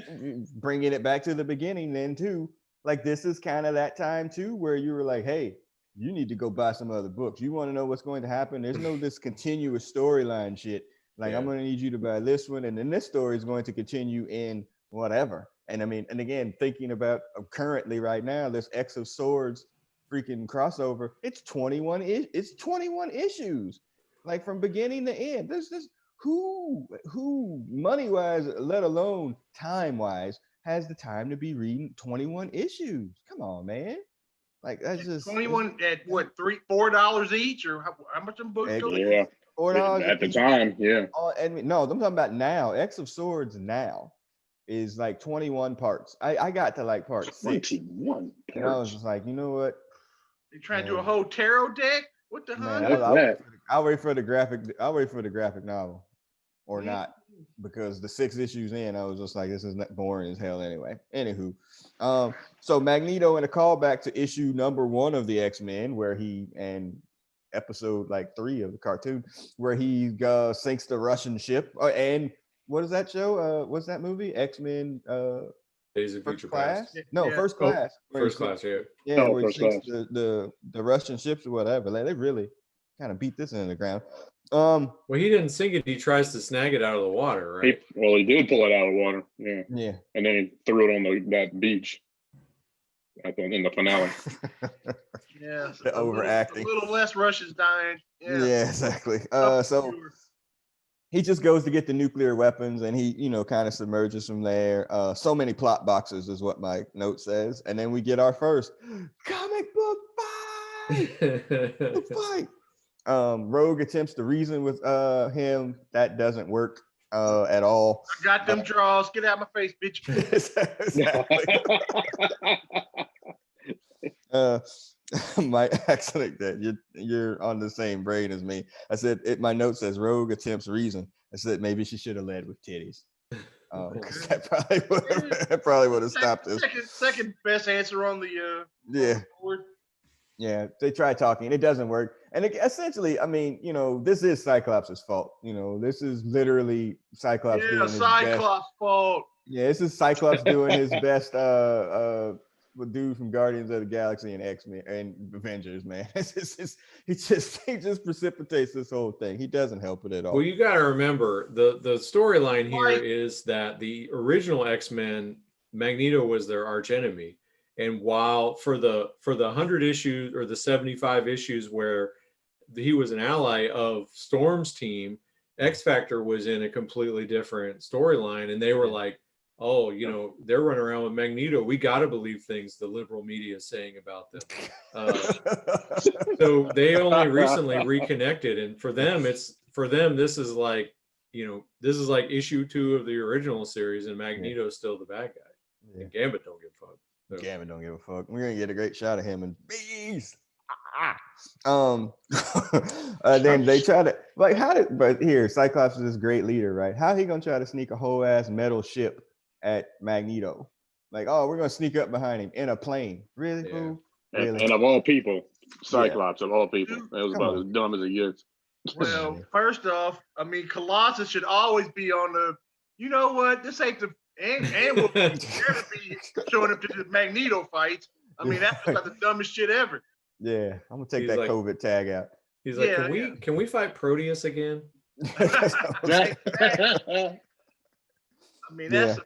bringing it back to the beginning then too, like, this is kind of that time too where you were like, hey, you need to go buy some other books. You want to know what's going to happen? There's no this continuous storyline shit. Like, I'm going to need you to buy this one, and then this story is going to continue in whatever. And I mean, and again, thinking about currently right now, this X of Swords freaking crossover, it's 21 issues, like from beginning to end. There's this who money wise, let alone time wise, has the time to be reading 21 issues. Come on, man. Like, that's just 21 at what, $4 each, or how much them books go? Yeah, $4 at the time. Yeah. And no, I'm talking about now. X of Swords now is like 21 parts. I got to like part 6. 21 and I was just like, you know what? They trying to do a whole tarot deck? What the hell? I'll wait for the graphic novel, or not, because the 6 issues in, I was just like, this is boring as hell anyway. Anywho, so Magneto, in a callback to issue number 1 of the X-Men, where he, and episode like 3 of the cartoon, where he sinks the Russian ship, and what is that show? What's that movie? X-Men Days of First Future Class? Past. No, First Class. First Class, yeah. Yeah, Oh, where he First sinks Class. the Russian ships or whatever. Like, they really kind of beat this into the ground. Well, he didn't sink it. He tries to snag it out of the water, right? He did pull it out of the water. Yeah. Yeah. And then he threw it on that beach. In the finale. Yeah. The overacting. A little less Russians dying. Yeah, exactly. he just goes to get the nuclear weapons, and he, kind of submerges from there. So many plot boxes is what my note says, and then we get our first comic book fight. The fight. Rogue attempts to reason with him. That doesn't work at all. I got them draws. Get out of my face, bitch. My accident that you're on the same brain as me. I said my note says Rogue attempts reason. I said maybe she should have led with titties. Because that probably would have stopped this. Second best answer on the yeah. board. Yeah, they try talking, it doesn't work. And essentially, I mean, this is Cyclops' fault. This is literally Cyclops doing his Cyclops' fault. Yeah, this is Cyclops doing his best. Dude from Guardians of the Galaxy and X-Men and Avengers, man. He just precipitates this whole thing. He doesn't help it at all. Well, you got to remember the storyline here is that the original X-Men, Magneto was their archenemy. And while for the 100 issues or the 75 issues where he was an ally of Storm's team, X-Factor was in a completely different storyline. And they were like, oh, they're running around with Magneto. We got to believe things the liberal media is saying about them. So they only recently reconnected. And for them, this is like, this is like issue 2 of the original series, and Magneto's still the bad guy. Yeah. And Gambit don't give a fuck. So. Gambit don't give a fuck. We're gonna get a great shot of him and bees. Then they try to but here Cyclops is this great leader, right? How he gonna try to sneak a whole ass metal ship at Magneto? Like, oh, we're gonna sneak up behind him in a plane. Really, fool? Really? And of all people, Cyclops of all people. That was about as dumb as it gets. Well, first off, I mean, Colossus should always be on the. You know what? This ain't the. And will be showing up to the Magneto fights. I mean, that's like the dumbest shit ever. Yeah, I'm gonna take that COVID tag out. He's like, can we fight Proteus again? I mean, that's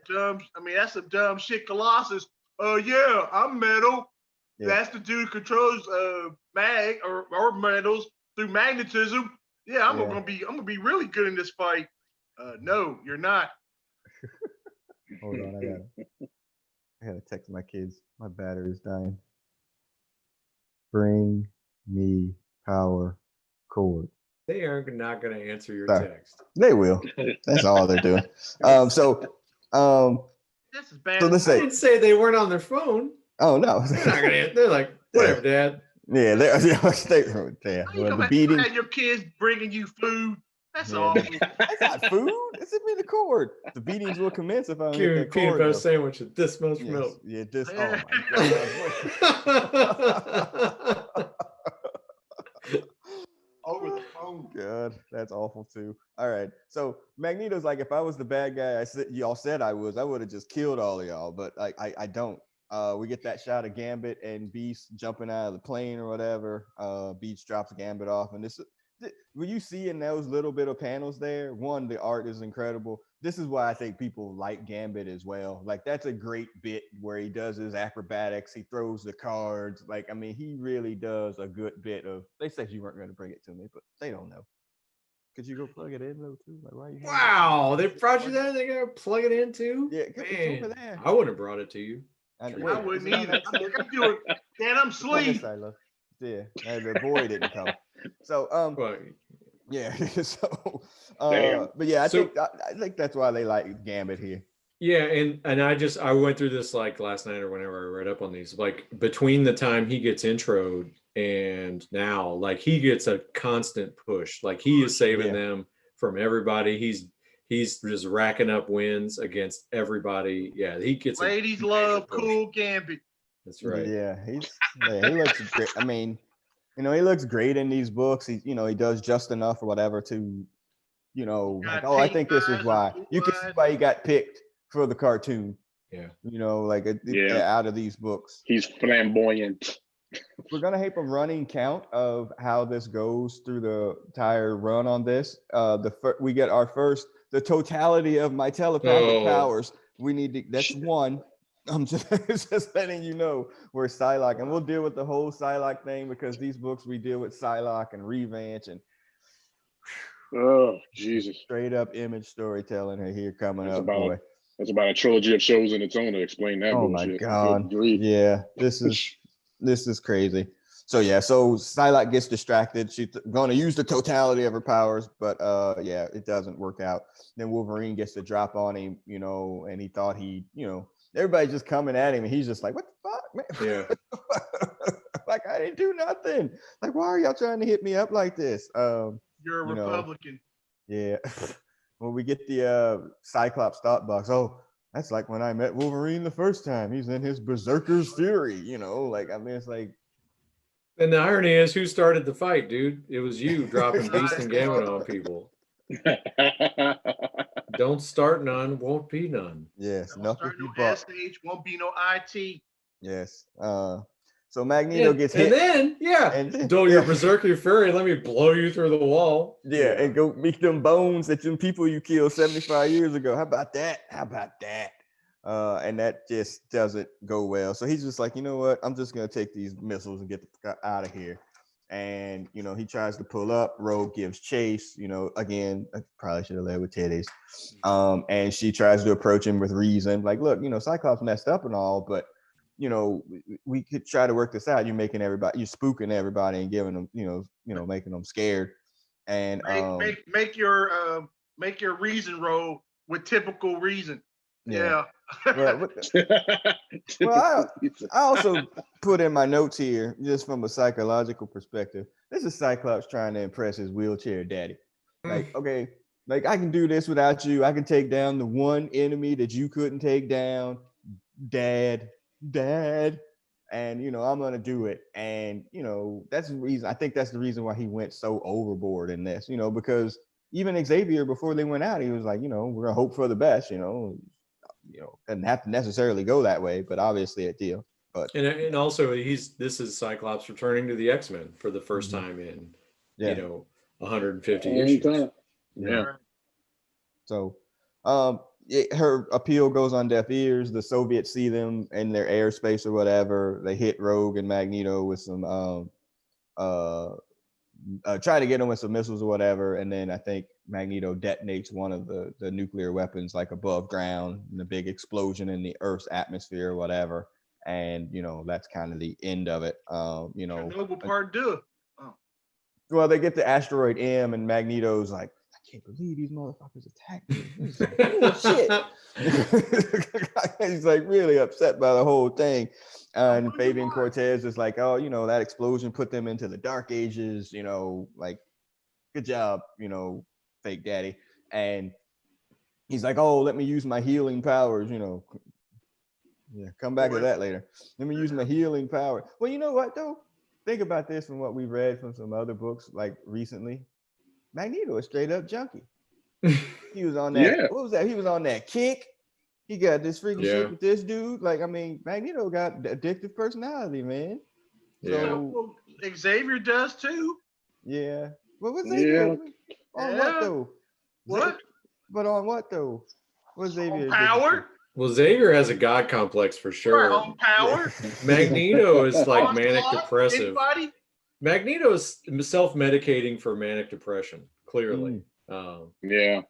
some dumb shit. Colossus. Yeah, I'm metal. Yeah. That's the dude who controls mag or metals through magnetism. Yeah, I'm gonna be really good in this fight. No, you're not. Hold on, I gotta text my kids. My battery is dying. Bring me power cord. They are not going to answer your text. They will. That's all they're doing. This is bad. So let's say, I didn't say they weren't on their phone. Oh no, they're not gonna. They're like, whatever, Dad. Yeah, they're Well, the beating. Your kids bringing you food. That's all. That's not food. It's in the cord. The beatings will commence if I don't get that peanut cord. butter sandwich with this much milk. Yeah, this. Oh my god. Over the phone. God, that's awful too. All right, so Magneto's like, if I was the bad guy, y'all said I would have just killed all of y'all, but I don't. We get that shot of Gambit and Beast jumping out of the plane or whatever. Beast drops Gambit off, and when you see in those little bit of panels there, one, the art is incredible. This is why I think people like Gambit as well. Like, that's a great bit where he does his acrobatics. He throws the cards. Like, I mean, he really does a good bit of. They said you weren't going to bring it to me, but they don't know. Could you go plug it in though too? Like, why you? Wow, they brought you there. They gotta plug it in too. Yeah, man, over there. I wouldn't have brought it to you. I wouldn't either. I'm doing. Dan, I'm asleep. Yeah, the boy didn't come. So yeah. So but yeah, I think that's why they like Gambit here. Yeah, and I went through this like last night or whenever I read up on these. Like, between the time he gets introed and now, like, he gets a constant push. Like, he is saving them from everybody. He's just racking up wins against everybody. Yeah, he gets. Ladies love cool Gambit. That's right. Yeah, he looks great. I mean, he looks great in these books. He does just enough or whatever to, like, I think this is why. You can see why he got picked for the cartoon. Yeah. Out of these books. He's flamboyant. We're going to have a running count of how this goes through the entire run on this. We get our first, the totality of my telepathic powers. That's one. I'm just letting you know where Psylocke, and we'll deal with the whole Psylocke thing because these books we deal with Psylocke and Revenge, and Oh, Jesus. Straight up Image storytelling here coming That's up, about boy. That's about a trilogy of shows in its own to explain that Oh bullshit. my God. Good grief. Yeah, this is crazy. So yeah, so Psylocke gets distracted. She's going to use the totality of her powers, but yeah, it doesn't work out. Then Wolverine gets the drop on him, you know, and he thought everybody's just coming at him, and he's just like, "What the fuck, man? Yeah. Like I didn't do nothing. Like why are y'all trying to hit me up like this?" You're a Republican. Yeah. When we get the Cyclops thought box, oh, that's like when I met Wolverine the first time. He's in his berserker's fury, you know. Like I mean, it's like. And the irony is, who started the fight, dude? It was you dropping Beast and Gambit on people. Don't start none, won't be none. Yes, Don't nothing start you no bought. SH, won't be no IT. Yes. So Magneto gets hit. And then, dull your berserker fury, let me blow you through the wall. Yeah, and go meet them bones that them people you killed 75 years ago. How about that? And that just doesn't go well. So he's just like, you know what? I'm just gonna take these missiles and get the fuck out of here. And you know, he tries to pull up. Rogue gives chase. You know, again, I probably should have led with titties. And she tries to approach him with reason. Like, look, you know, Cyclops messed up and all, but you know, we could try to work this out. You're spooking everybody and giving them, you know, making them scared. And make your reason roll with typical reason. Yeah. Well, I also put in my notes here, just from a psychological perspective. This is Cyclops trying to impress his wheelchair daddy. Like, okay, like I can do this without you. I can take down the one enemy that you couldn't take down, Dad. And you know, I'm gonna do it. And you know, that's the reason. I think that's the reason why he went so overboard in this. You know, because even Xavier, before they went out, he was like, you know, we're gonna hope for the best. You know, doesn't have to necessarily go that way, but obviously it did. But and also this is Cyclops returning to the X-Men for the first time in you know 150 issues. Yeah. So her appeal goes on deaf ears. The Soviets see them in their airspace or whatever. They hit Rogue and Magneto with some try to get them with some missiles or whatever, and then I think Magneto detonates one of the nuclear weapons like above ground, and the big explosion in the Earth's atmosphere or whatever, and you know that's kind of the end of it. You know, Chernobyl Part 2. Oh. Well, they get the asteroid M, and Magneto's like, I can't believe these motherfuckers attacked me. This is bullshit. He's like really upset by the whole thing. And Fabian Cortez is like, oh, you know, that explosion put them into the dark ages, you know, like, good job, you know, fake daddy. And he's like, oh, let me use my healing powers, you know. Yeah, come back to that later. Let me use my healing power. Well, you know what, though? Think about this from what we read from some other books, like recently. Magneto is straight up junkie. He was on that. What was that? He was on that kick. He got this freaking shit with this dude. Like, I mean, Magneto got addictive personality, man. So Xavier does too. Yeah. What was Xavier? On what though? What? But on what though? What's Xavier? Power. Well, Xavier has a god complex for sure. On power. Magneto is like manic depressive. Magneto is self-medicating for manic depression, clearly. Yeah.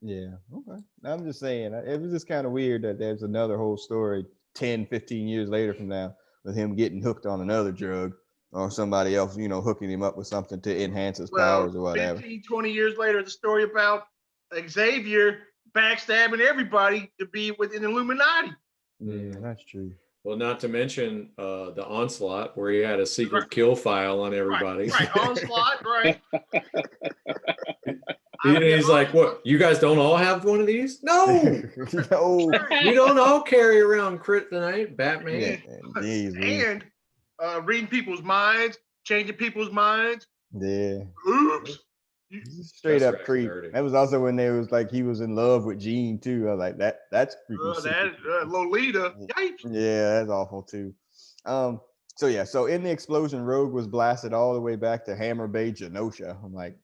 Okay. I'm just saying, it was just kind of weird that there's another whole story 10, 15 years later from now with him getting hooked on another drug or somebody else, you know, hooking him up with something to enhance his powers or whatever. 15, 20 years later, the story about Xavier backstabbing everybody to be within Illuminati. Yeah, that's true. Well, not to mention the Onslaught, where he had a secret kill file on everybody. Right. Onslaught, right. He's like, what? You guys don't all have one of these? No. No. We don't all carry around kryptonite, Batman. And reading people's minds, changing people's minds. Yeah. Oops. Straight up creep. That was also when they was like he was in love with Jean too. I was like that's freaking Lolita. Yeah, that's awful too. So in the explosion, Rogue was blasted all the way back to Hammer Bay, Genosha. I'm like,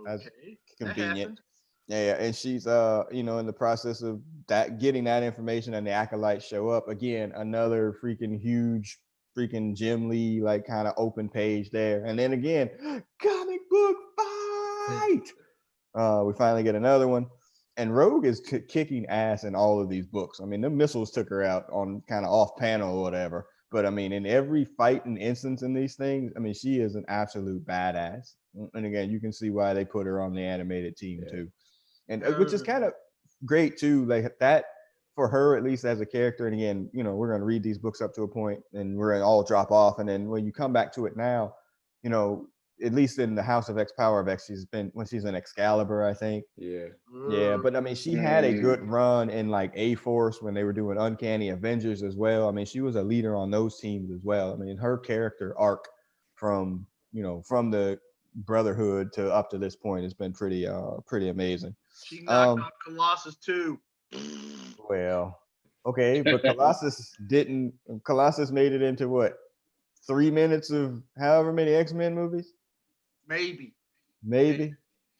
that's convenient. Yeah, and she's in the process of that getting that information, and the Acolytes show up again. Another freaking huge Jim Lee like kind of open page there, and then again, comic book fight. We finally get another one. And Rogue is kicking ass in all of these books. I mean, the missiles took her out on kind of off panel or whatever. But I mean, in every fight and instance in these things, I mean, she is an absolute badass. And again, you can see why they put her on the animated team too. And which is kind of great too, like that for her, at least as a character. And again, you know, we're going to read these books up to a point and we're going to all drop off. And then when you come back to it now, you know, at least in the House of X, Power of X, she's in Excalibur, I think. Yeah. But I mean, she had a good run in like A-Force when they were doing Uncanny Avengers as well. I mean, she was a leader on those teams as well. I mean, her character arc from the Brotherhood to up to this point has been pretty amazing. She knocked out Colossus too. Well, okay, but Colossus made it into what? 3 minutes of however many X-Men movies? Maybe.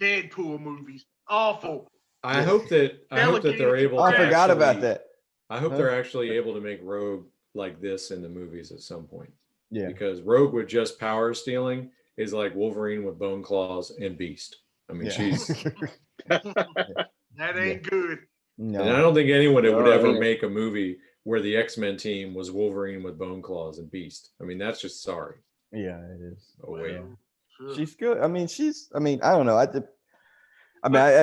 Deadpool movies. Awful. I hope that they're able to I forgot about that. I hope they're actually able to make Rogue like this in the movies at some point. Yeah. Because Rogue with just power stealing is like Wolverine with bone claws and Beast. I mean, she's that ain't good. No. And I don't think anyone would ever make a movie where the X-Men team was Wolverine with bone claws and Beast. I mean, that's just sorry. Yeah, it is. Oh, wait. She's good. I mean, I don't know. As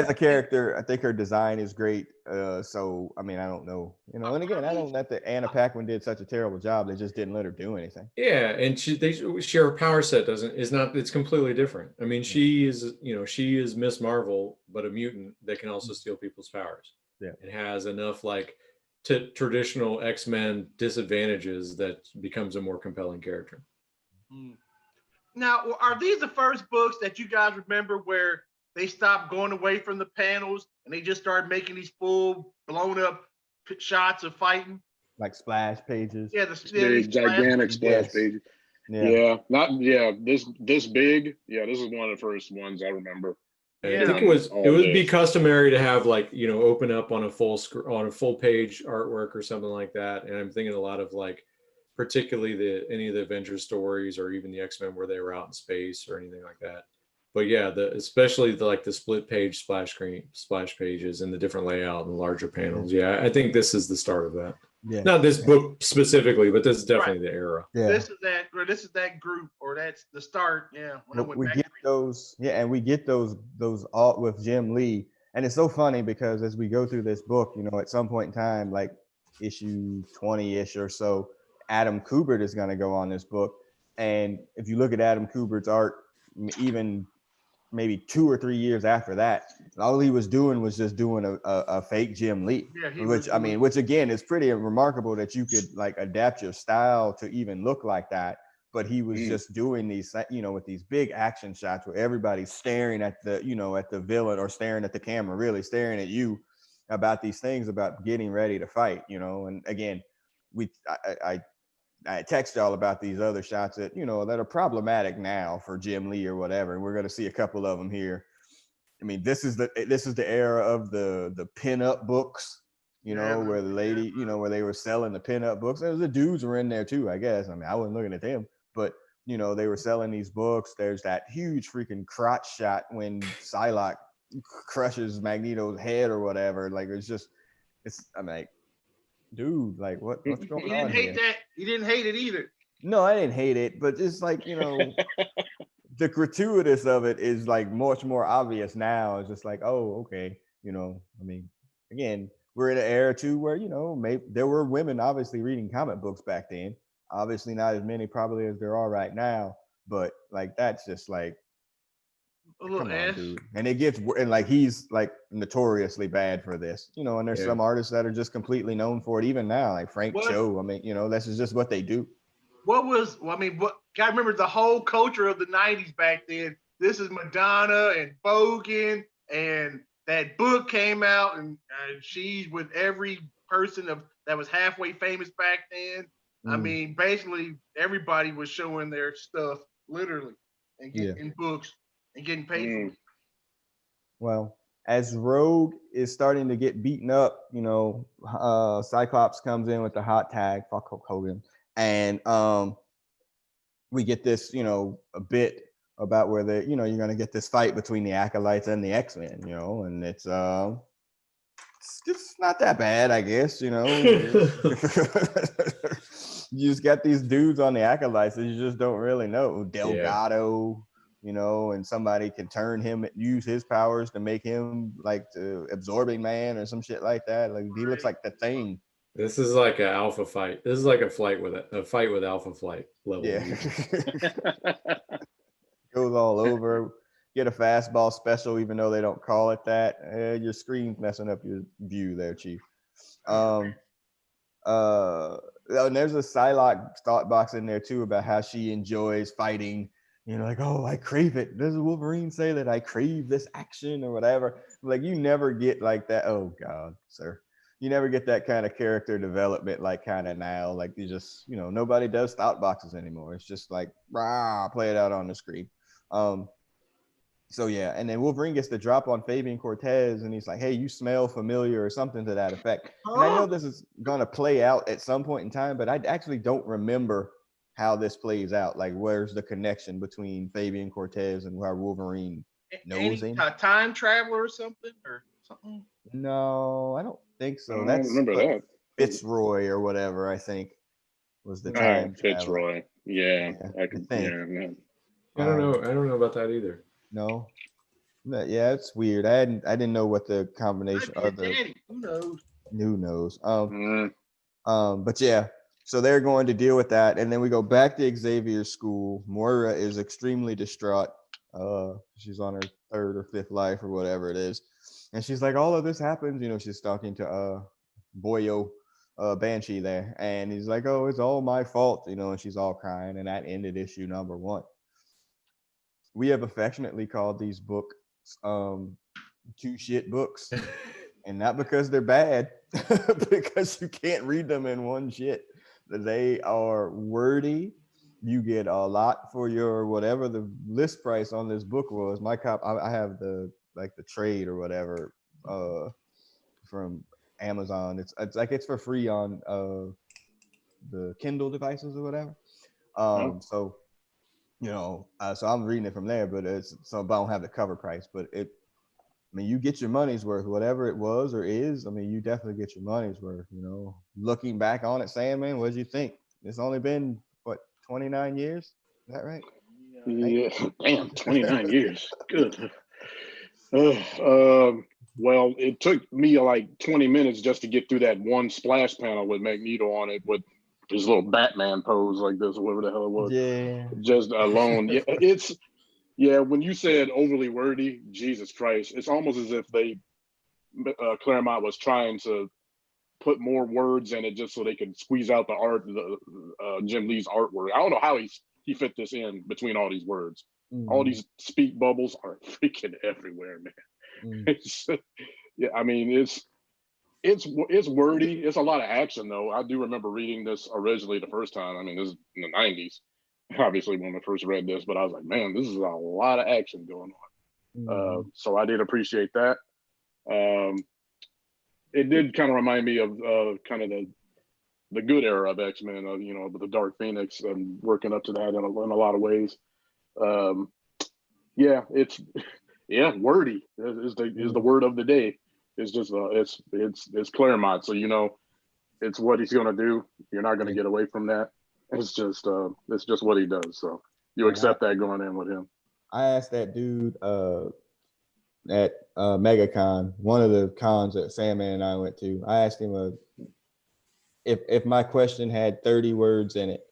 a character, I think her design is great. So, I mean, I don't know. You know, and again, I don't know that Anna Paquin did such a terrible job. They just didn't let her do anything. Yeah, and her power set it's completely different. I mean, she is Miss Marvel, but a mutant that can also steal people's powers. Yeah. It has enough like traditional X-Men disadvantages that becomes a more compelling character. Now, are these the first books that you guys remember where they stopped going away from the panels and they just started making these full blown up shots of fighting? Like splash pages? Yeah, the gigantic splash pages. This big. Yeah, this is one of the first ones I remember. I think it would be customary to have like, you know, open up on a full page artwork or something like that. And I'm thinking a lot of like, particularly any of the Avengers stories or even the X-Men where they were out in space or anything like that. But yeah, especially the split page splash pages and the different layout and the larger panels. Yeah, I think this is the start of that. Yeah. Not this book specifically, but this is definitely the era. Yeah. This is that group, or that's the start. Yeah. We get those all with Jim Lee. And it's so funny because as we go through this book, you know, at some point in time, like issue 20-ish or so, Adam Kubert is going to go on this book. And if you look at Adam Kubert's art, even maybe 2 or 3 years after that, all he was doing was just doing a fake Jim Lee, which again is pretty remarkable that you could like adapt your style to even look like that. But he was just doing these, you know, with these big action shots where everybody's staring at the villain or staring at the camera, really staring at you about these things, about getting ready to fight, you know. And again, I text y'all about these other shots that, you know, that are problematic now for Jim Lee or whatever. And we're going to see a couple of them here. I mean, this is the era of the pinup books, you know, where the lady, you know, where they were selling the pinup books. There's the dudes were in there too, I guess. I mean, I wasn't looking at them, but you know, they were selling these books. There's that huge freaking crotch shot when Psylocke crushes Magneto's head or whatever. Like, I'm like, dude, like what's going on here? He didn't hate it either. No, I didn't hate it, but it's like, you know, the gratuitous of it is like much more obvious now. It's just like, oh, okay, you know. I mean, again, we're in an era too where, you know, maybe there were women obviously reading comic books back then. Obviously, not as many probably as there are right now, but like that's just like, come on, dude. And it gets, and like he's like notoriously bad for this, you know. And there's some artists that are just completely known for it even now, like Frank Cho. I mean, you know, that's just what they do. I remember the whole culture of the 90s back then. This is Madonna and Bogan, and that book came out, and she's with every person that was halfway famous back then. I mean, basically everybody was showing their stuff literally and getting in books and getting paid for it. Well, as Rogue is starting to get beaten up, you know, Cyclops comes in with the hot tag, fuck Hulk Hogan, and we get this, you know, a bit about where they, you're going to get this fight between the Acolytes and the X-Men, and it's not that bad, I guess, You just got these dudes on the Acolytes that you just don't really know. Delgado, and somebody can use his powers to make him like the Absorbing Man or some shit like that. Like he looks like the Thing. This is like an alpha fight. This is like a fight with Alpha Flight level. Yeah. Goes all over. Get a fastball special, even though they don't call it that. Your screen's messing up your view there, Chief. And there's a Psylocke thought box in there too about how she enjoys fighting. Like, oh, I crave it. Does Wolverine say that I crave this action or whatever? Like, you never get like that. Oh God, sir. You never get that kind of character development like kind of now. Like you just, nobody does thought boxes anymore. It's just like, play it out on the screen. So yeah, and then Wolverine gets the drop on Fabian Cortez, and he's like, "Hey, you smell familiar," or something to that effect. And I know this is gonna play out at some point in time, but I actually don't remember how this plays out. Like, where's the connection between Fabian Cortez and where Wolverine knows him? Time traveler or something? No, I don't think so. I That's don't remember that. Fitzroy or whatever, I think, was the time Fitzroy. Yeah, I think. Yeah. I don't know. I don't know about that either. No. Yeah, it's weird. I didn't know what the combination of the. Who knows? Who knows? But yeah, so they're going to deal with that, and then we go back to Xavier's school. Moira is extremely distraught. She's on her 3rd or 5th life or whatever it is, and she's like, all of this happens. She's talking to Boyo, Banshee there, and he's like, oh, it's all my fault. And she's all crying, and that ended issue number 1. We have affectionately called these books 2 shit books, and not because they're bad, because you can't read them in one shit. They are wordy. You get a lot for your whatever the list price on this book was. My I have the trade or whatever from Amazon. It's like it's for free on the Kindle devices or whatever. So so I'm reading it from there, but I don't have the cover price, but you get your money's worth, whatever it was or is. You definitely get your money's worth. Looking back on it, Sandman, what did you think? It's only been 29 years. Is that right? Yeah, damn, 29 years. Good. Well, it took me like 20 minutes just to get through that one splash panel with Magneto on it with his little Batman pose like this, or whatever the hell it was. Yeah. Just alone. Yeah, when you said overly wordy, Jesus Christ, it's almost as if Claremont was trying to put more words in it just so they could squeeze out the art, Jim Lee's artwork. I don't know how he fit this in between all these words. Mm-hmm. All these speak bubbles are freaking everywhere, man. Mm-hmm. It's wordy. It's a lot of action, though. I do remember reading this originally the first time. This is in the 90s, obviously, when I first read this, but I was like, man, this is a lot of action going on. Mm-hmm. So I did appreciate that. It did kind of remind me of kind of the good era of X-Men, with the Dark Phoenix and working up to that in a lot of ways. Wordy is the word of the day. It's just it's Claremont, so it's what he's gonna do. You're not gonna get away from that. It's just what he does. So you accept that going in with him. I asked that dude at MegaCon, one of the cons that Sandman and I went to. I asked him if my question had 30 words in it,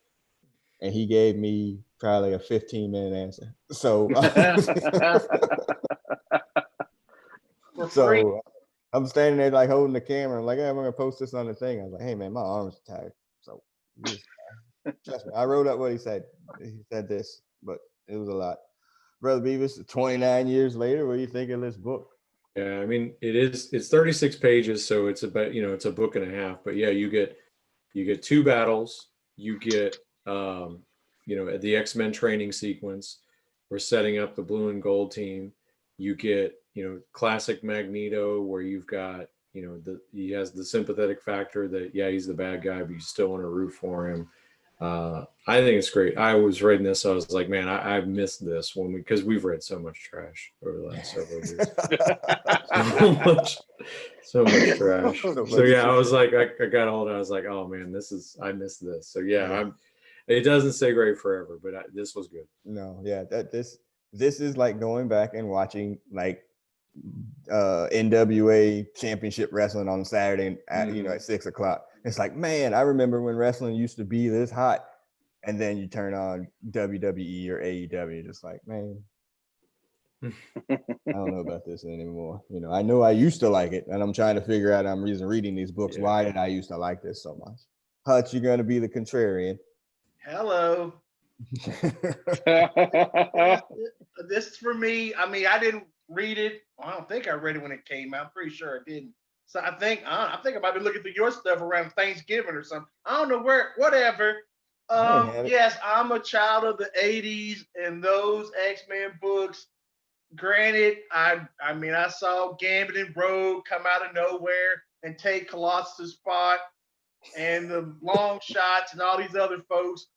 and he gave me probably a 15-minute answer. So I'm standing there like holding the camera. I'm like, hey, I'm gonna post this on the thing. I was like, hey man, my arms are tired. So trust me, I wrote up what he said. He said this, but it was a lot. Brother Beavis, 29 years later, what do you think of this book? Yeah, it's 36 pages, so it's about, it's a book and a half. But yeah, you get 2 battles. You get the X-Men training sequence. We're setting up the blue and gold team. You get classic Magneto, where you've got he has the sympathetic factor that he's the bad guy, but you still want to root for him. I think it's great. I was reading this, I was like, man, I missed this one because we've read so much trash over the last several years. so much trash. So yeah, I was like, I got older. I was like, oh man, I missed this. So yeah, it doesn't stay great forever, but this was good. No, yeah, this is like going back and watching like NWA championship wrestling on Saturday at at 6 o'clock. It's like, man, I remember when wrestling used to be this hot, and then you turn on WWE or AEW, just like, man, I don't know about this anymore. I know I used to like it, and I'm trying to figure out. I'm reading these books. Yeah. Why did I used to like this so much? Hutch, you're gonna be the contrarian. Hello. This is for me. I mean, I didn't read it. I don't think I read it when it came out. I'm pretty sure I didn't. So I think I might be looking through your stuff around Thanksgiving or something. I don't know where. Whatever. Yes, I'm a child of the '80s and those X-Men books. Granted, I mean, I saw Gambit and Rogue come out of nowhere and take Colossus' spot, and the long shots and all these other folks.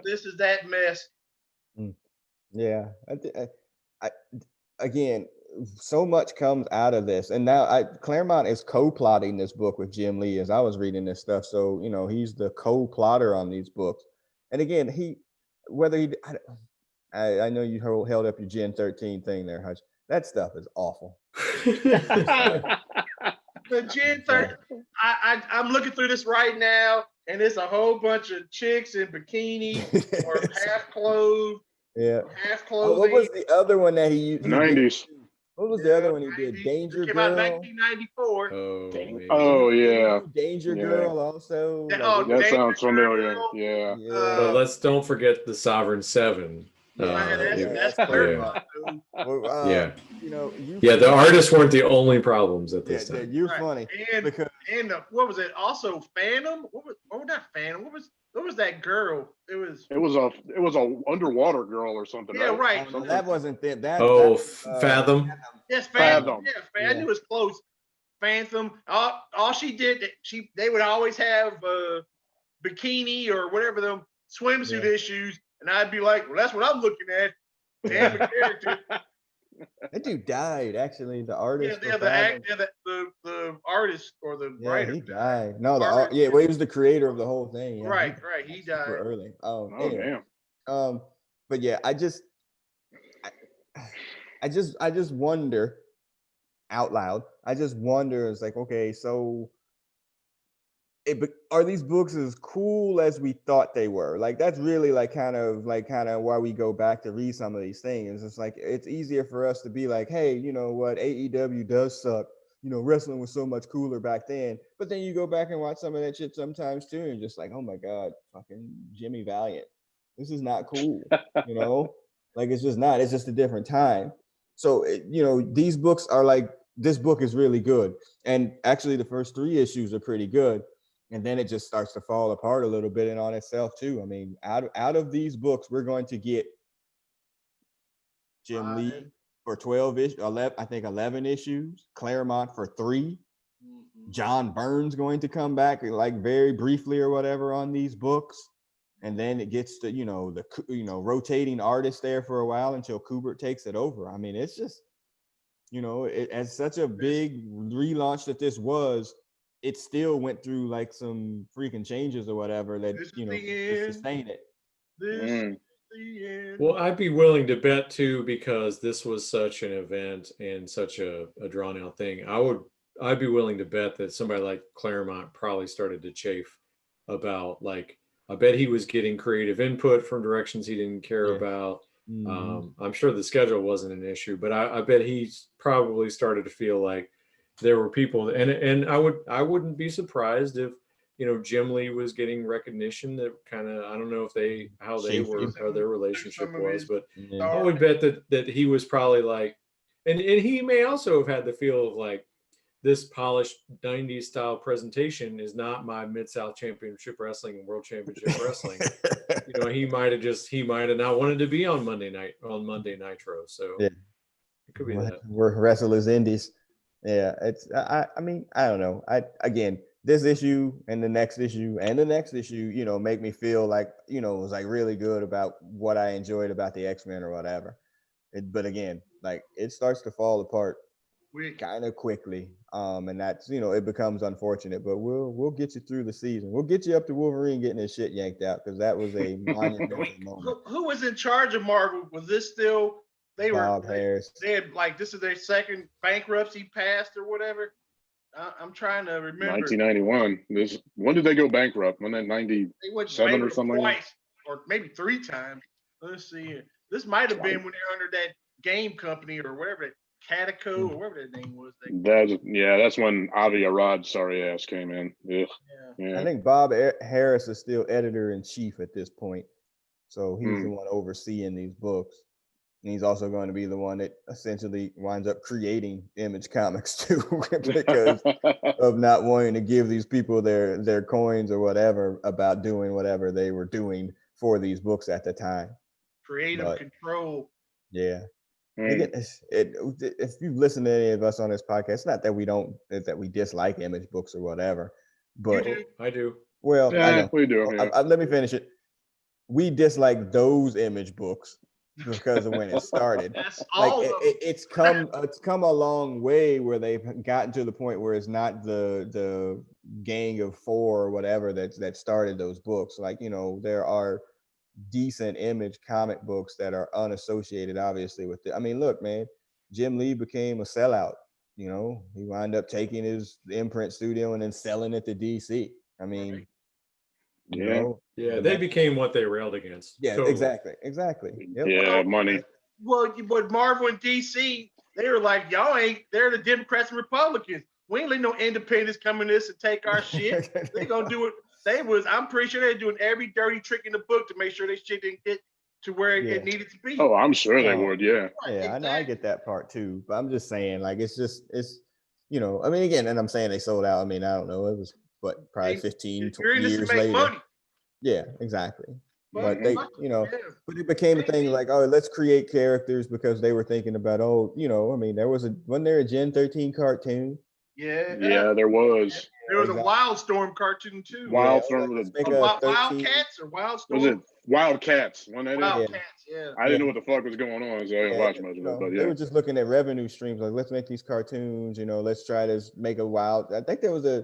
This is that mess. Yeah, I again, so much comes out of this, and now Claremont is co-plotting this book with Jim Lee as I was reading this stuff. So he's the co-plotter on these books, and again, I know you held up your Gen 13 thing there, Hutch. That stuff is awful. The Gen 13. I'm looking through this right now, and it's a whole bunch of chicks in bikinis or half clothed. Yeah. Half clothing. What was the other one that he used? 90s. What was the other one he did? Danger Girl. Came out out in 1994. Oh yeah. Danger Girl also. That sounds familiar. Girl. Yeah. But don't forget the Sovereign Seven. That's Claremont. The artists weren't the only problems at this time. You're funny. And what was it? Also, Phantom. What was that Phantom? What was that girl? It was a underwater girl or something. Yeah, right. That wasn't them. Fathom. Yes, Fathom. Yeah, I knew it was close. Phantom. All she did, they would always have bikini or whatever them swimsuit issues, and I'd be like, well, that's what I'm looking at. Damn the character. That dude died, actually. The artist. The artist or the writer. He died. No, he was the creator of the whole thing. Yeah, right. He died early. Damn. But yeah, I just wonder out loud. I just wonder. It's like, okay, so are these books as cool as we thought they were? Like, that's really kind of why we go back to read some of these things. It's like, it's easier for us to be like, hey, you know what, AEW does suck. Wrestling was so much cooler back then. But then you go back and watch some of that shit sometimes too, and just like, oh my God, fucking Jimmy Valiant. This is not cool. Like, it's just not. It's just a different time. So, these books are like, this book is really good. And actually the first 3 issues are pretty good. And then it just starts to fall apart a little bit and on itself too. I mean, out of these books, we're going to get Jim Lee for 11 issues, Claremont for 3, John Byrne's going to come back like very briefly or whatever on these books. And then it gets to, the rotating artist there for a while until Kubert takes it over. I mean, it's just, as such a big relaunch that this was, it still went through like some freaking changes or whatever that sustain it. Well, I'd be willing to bet too, because this was such an event and such a drawn out thing. I'd be willing to bet that somebody like Claremont probably started to chafe about, like, I bet he was getting creative input from directions he didn't care about. I'm sure the schedule wasn't an issue, but I bet he probably started to feel like there were people, and I wouldn't be surprised if Jim Lee was getting recognition that kind of, I don't know if how their relationship was, but I would bet that he was probably like, and he may also have had the feel of like, this polished 90s style presentation is not my Mid-South Championship Wrestling and World Championship Wrestling. He might have not wanted to be on Monday Nitro. So it could be that. We're wrestlers indies. Yeah, it's I mean, I don't know. this issue and the next issue and the next issue, make me feel like, it was like really good about what I enjoyed about the X-Men or whatever. But again, like it starts to fall apart kind of quickly. And that's, it becomes unfortunate, but we'll get you through the season. We'll get you up to Wolverine getting his shit yanked out because that was a monumental moment. Who was in charge of Marvel? Was this still Bob Harris? They had like this is their second bankruptcy passed or whatever. I'm trying to remember. 1991. When did they go bankrupt? When that 97 or something? Twice, or maybe 3 times. Let's see here. This might have been when they're under that game company or whatever, Catico or whatever that name was. That's when Avi Arad sorry ass came in. Yeah. I think Bob Harris is still editor-in-chief at this point, so he's the one overseeing these books. And he's also going to be the one that essentially winds up creating Image Comics too, because of not wanting to give these people their coins or whatever about doing whatever they were doing for these books at the time. Creative control. Yeah. If you listen to any of us on this podcast, it's not that we dislike Image books or whatever, but I do. Well, yeah, I know. We do. Yeah. Let me finish it. We dislike those Image books because of when it started. It's come a long way where they've gotten to the point where it's not the gang of 4 or whatever that started those books. Like, there are decent Image comic books that are unassociated, obviously, with it. I mean, look, man, Jim Lee became a sellout. He wound up taking his imprint studio and then selling it to DC. I mean, they became what they railed against. Yeah, totally. Exactly. Yep. Yeah, money. Well, but Marvel and DC, they were like, they're the Democrats and Republicans. We ain't letting no independents come in this and take our shit. They gonna do it. I'm pretty sure they're doing every dirty trick in the book to make sure this shit didn't get to where it needed to be. Oh, I'm sure they would. Yeah. Yeah, exactly. I know. I get that part too, but I'm just saying, like, it's I mean, again, and I'm saying they sold out. I mean, I don't know. It was probably 15, 20 years later. Money. Yeah, exactly. But they, but it became a thing like, oh, let's create characters because they were thinking about, I mean, wasn't there a Gen 13 cartoon? Yeah, there was. There was a Wildstorm cartoon too. Wildstorm. Wildcats or Wildstorm? Was it Wildcats? Wildcats, yeah. I didn't know what the fuck was going on, so I didn't watch much of it. But they were just looking at revenue streams, like, let's make these cartoons. Let's try to make a wild. I think there was I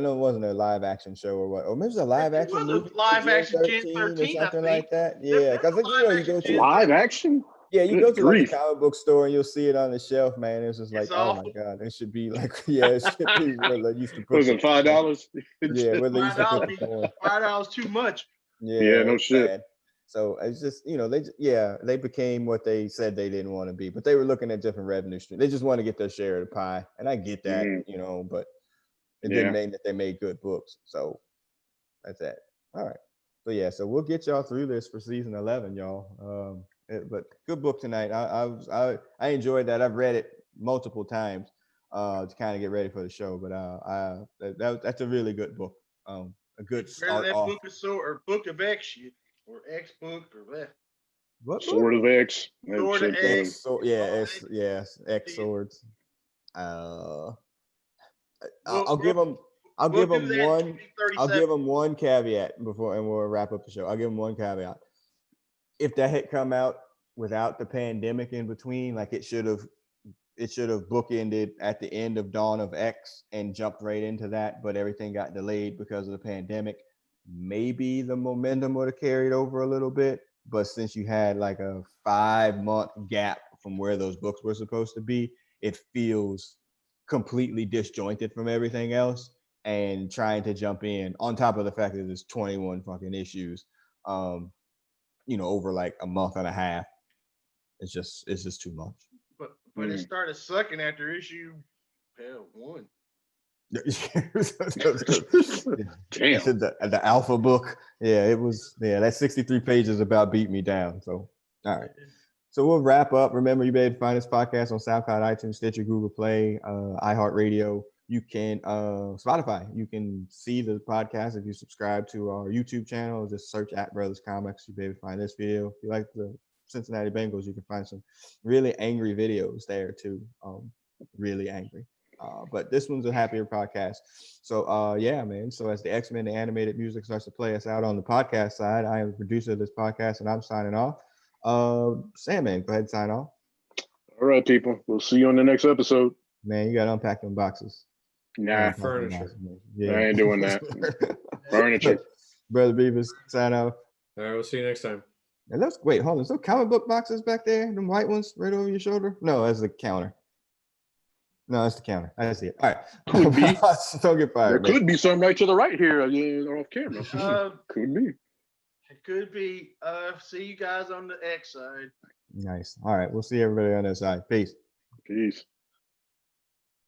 know it wasn't a live action show or what, or maybe it was a live action movie. Live action Gen 13 or something like that. Yeah, because you go to live action. Yeah, you go to like a comic book store and you'll see it on the shelf, man. It's just like, oh my god, it should be like, it should be where they used to put. Was it $5? Yeah, where they used to put $5 too much. Yeah, no shit. Bad. So it's just, they became what they said they didn't want to be, but they were looking at different revenue streams. They just want to get their share of the pie, and I get that, but it didn't mean that they made good books. So that's that. All right. So we'll get y'all through this for season 11, y'all. But good book tonight. I enjoyed that. I've read it multiple times to kind of get ready for the show. But that's a really good book. A good start that off. Book of X shit or X book or what? What? Sword of X. Sword of X. X swords. I'll give them one caveat before, and we'll wrap up the show. I'll give them one caveat. If that had come out without the pandemic in between, like it should have bookended at the end of Dawn of X and jumped right into that, but everything got delayed because of the pandemic. Maybe the momentum would have carried over a little bit, but since you had like a 5-month gap from where those books were supposed to be, it feels completely disjointed from everything else, and trying to jump in on top of the fact that there's 21 fucking issues over like a month and a half. It's just too much. But it started sucking after issue 1. Damn. The alpha book. Yeah, it was. Yeah, that 63 pages about beat me down. So all right. So we'll wrap up. Remember, you may find this podcast on SoundCloud, iTunes, Stitcher, Google Play, iHeartRadio. You can Spotify. You can see the podcast if you subscribe to our YouTube channel. Just search @Brothers Comics. You'll be able to find this video. If you like the Cincinnati Bengals, you can find some really angry videos there too. Really angry. But this one's a happier podcast. So yeah, man. So as the X-Men, the animated music starts to play us out on the podcast side, I am the producer of this podcast, and I'm signing off. Sandman, go ahead and sign off. All right, people. We'll see you on the next episode. Man, you gotta unpack them boxes. Nah, furniture. Yeah. I ain't doing that. Furniture. Brother Beavis, sign off. All right, we'll see you next time. And let's wait, hold on. So comic book boxes back there, them white ones right over your shoulder? No, that's the counter. No, that's the counter. I see it. All right. Could be. Don't get fired. There could be some right to the right here, off camera. Could be. It could be. See you guys on the X side. Nice. All right. We'll see everybody on that side. Peace. Peace.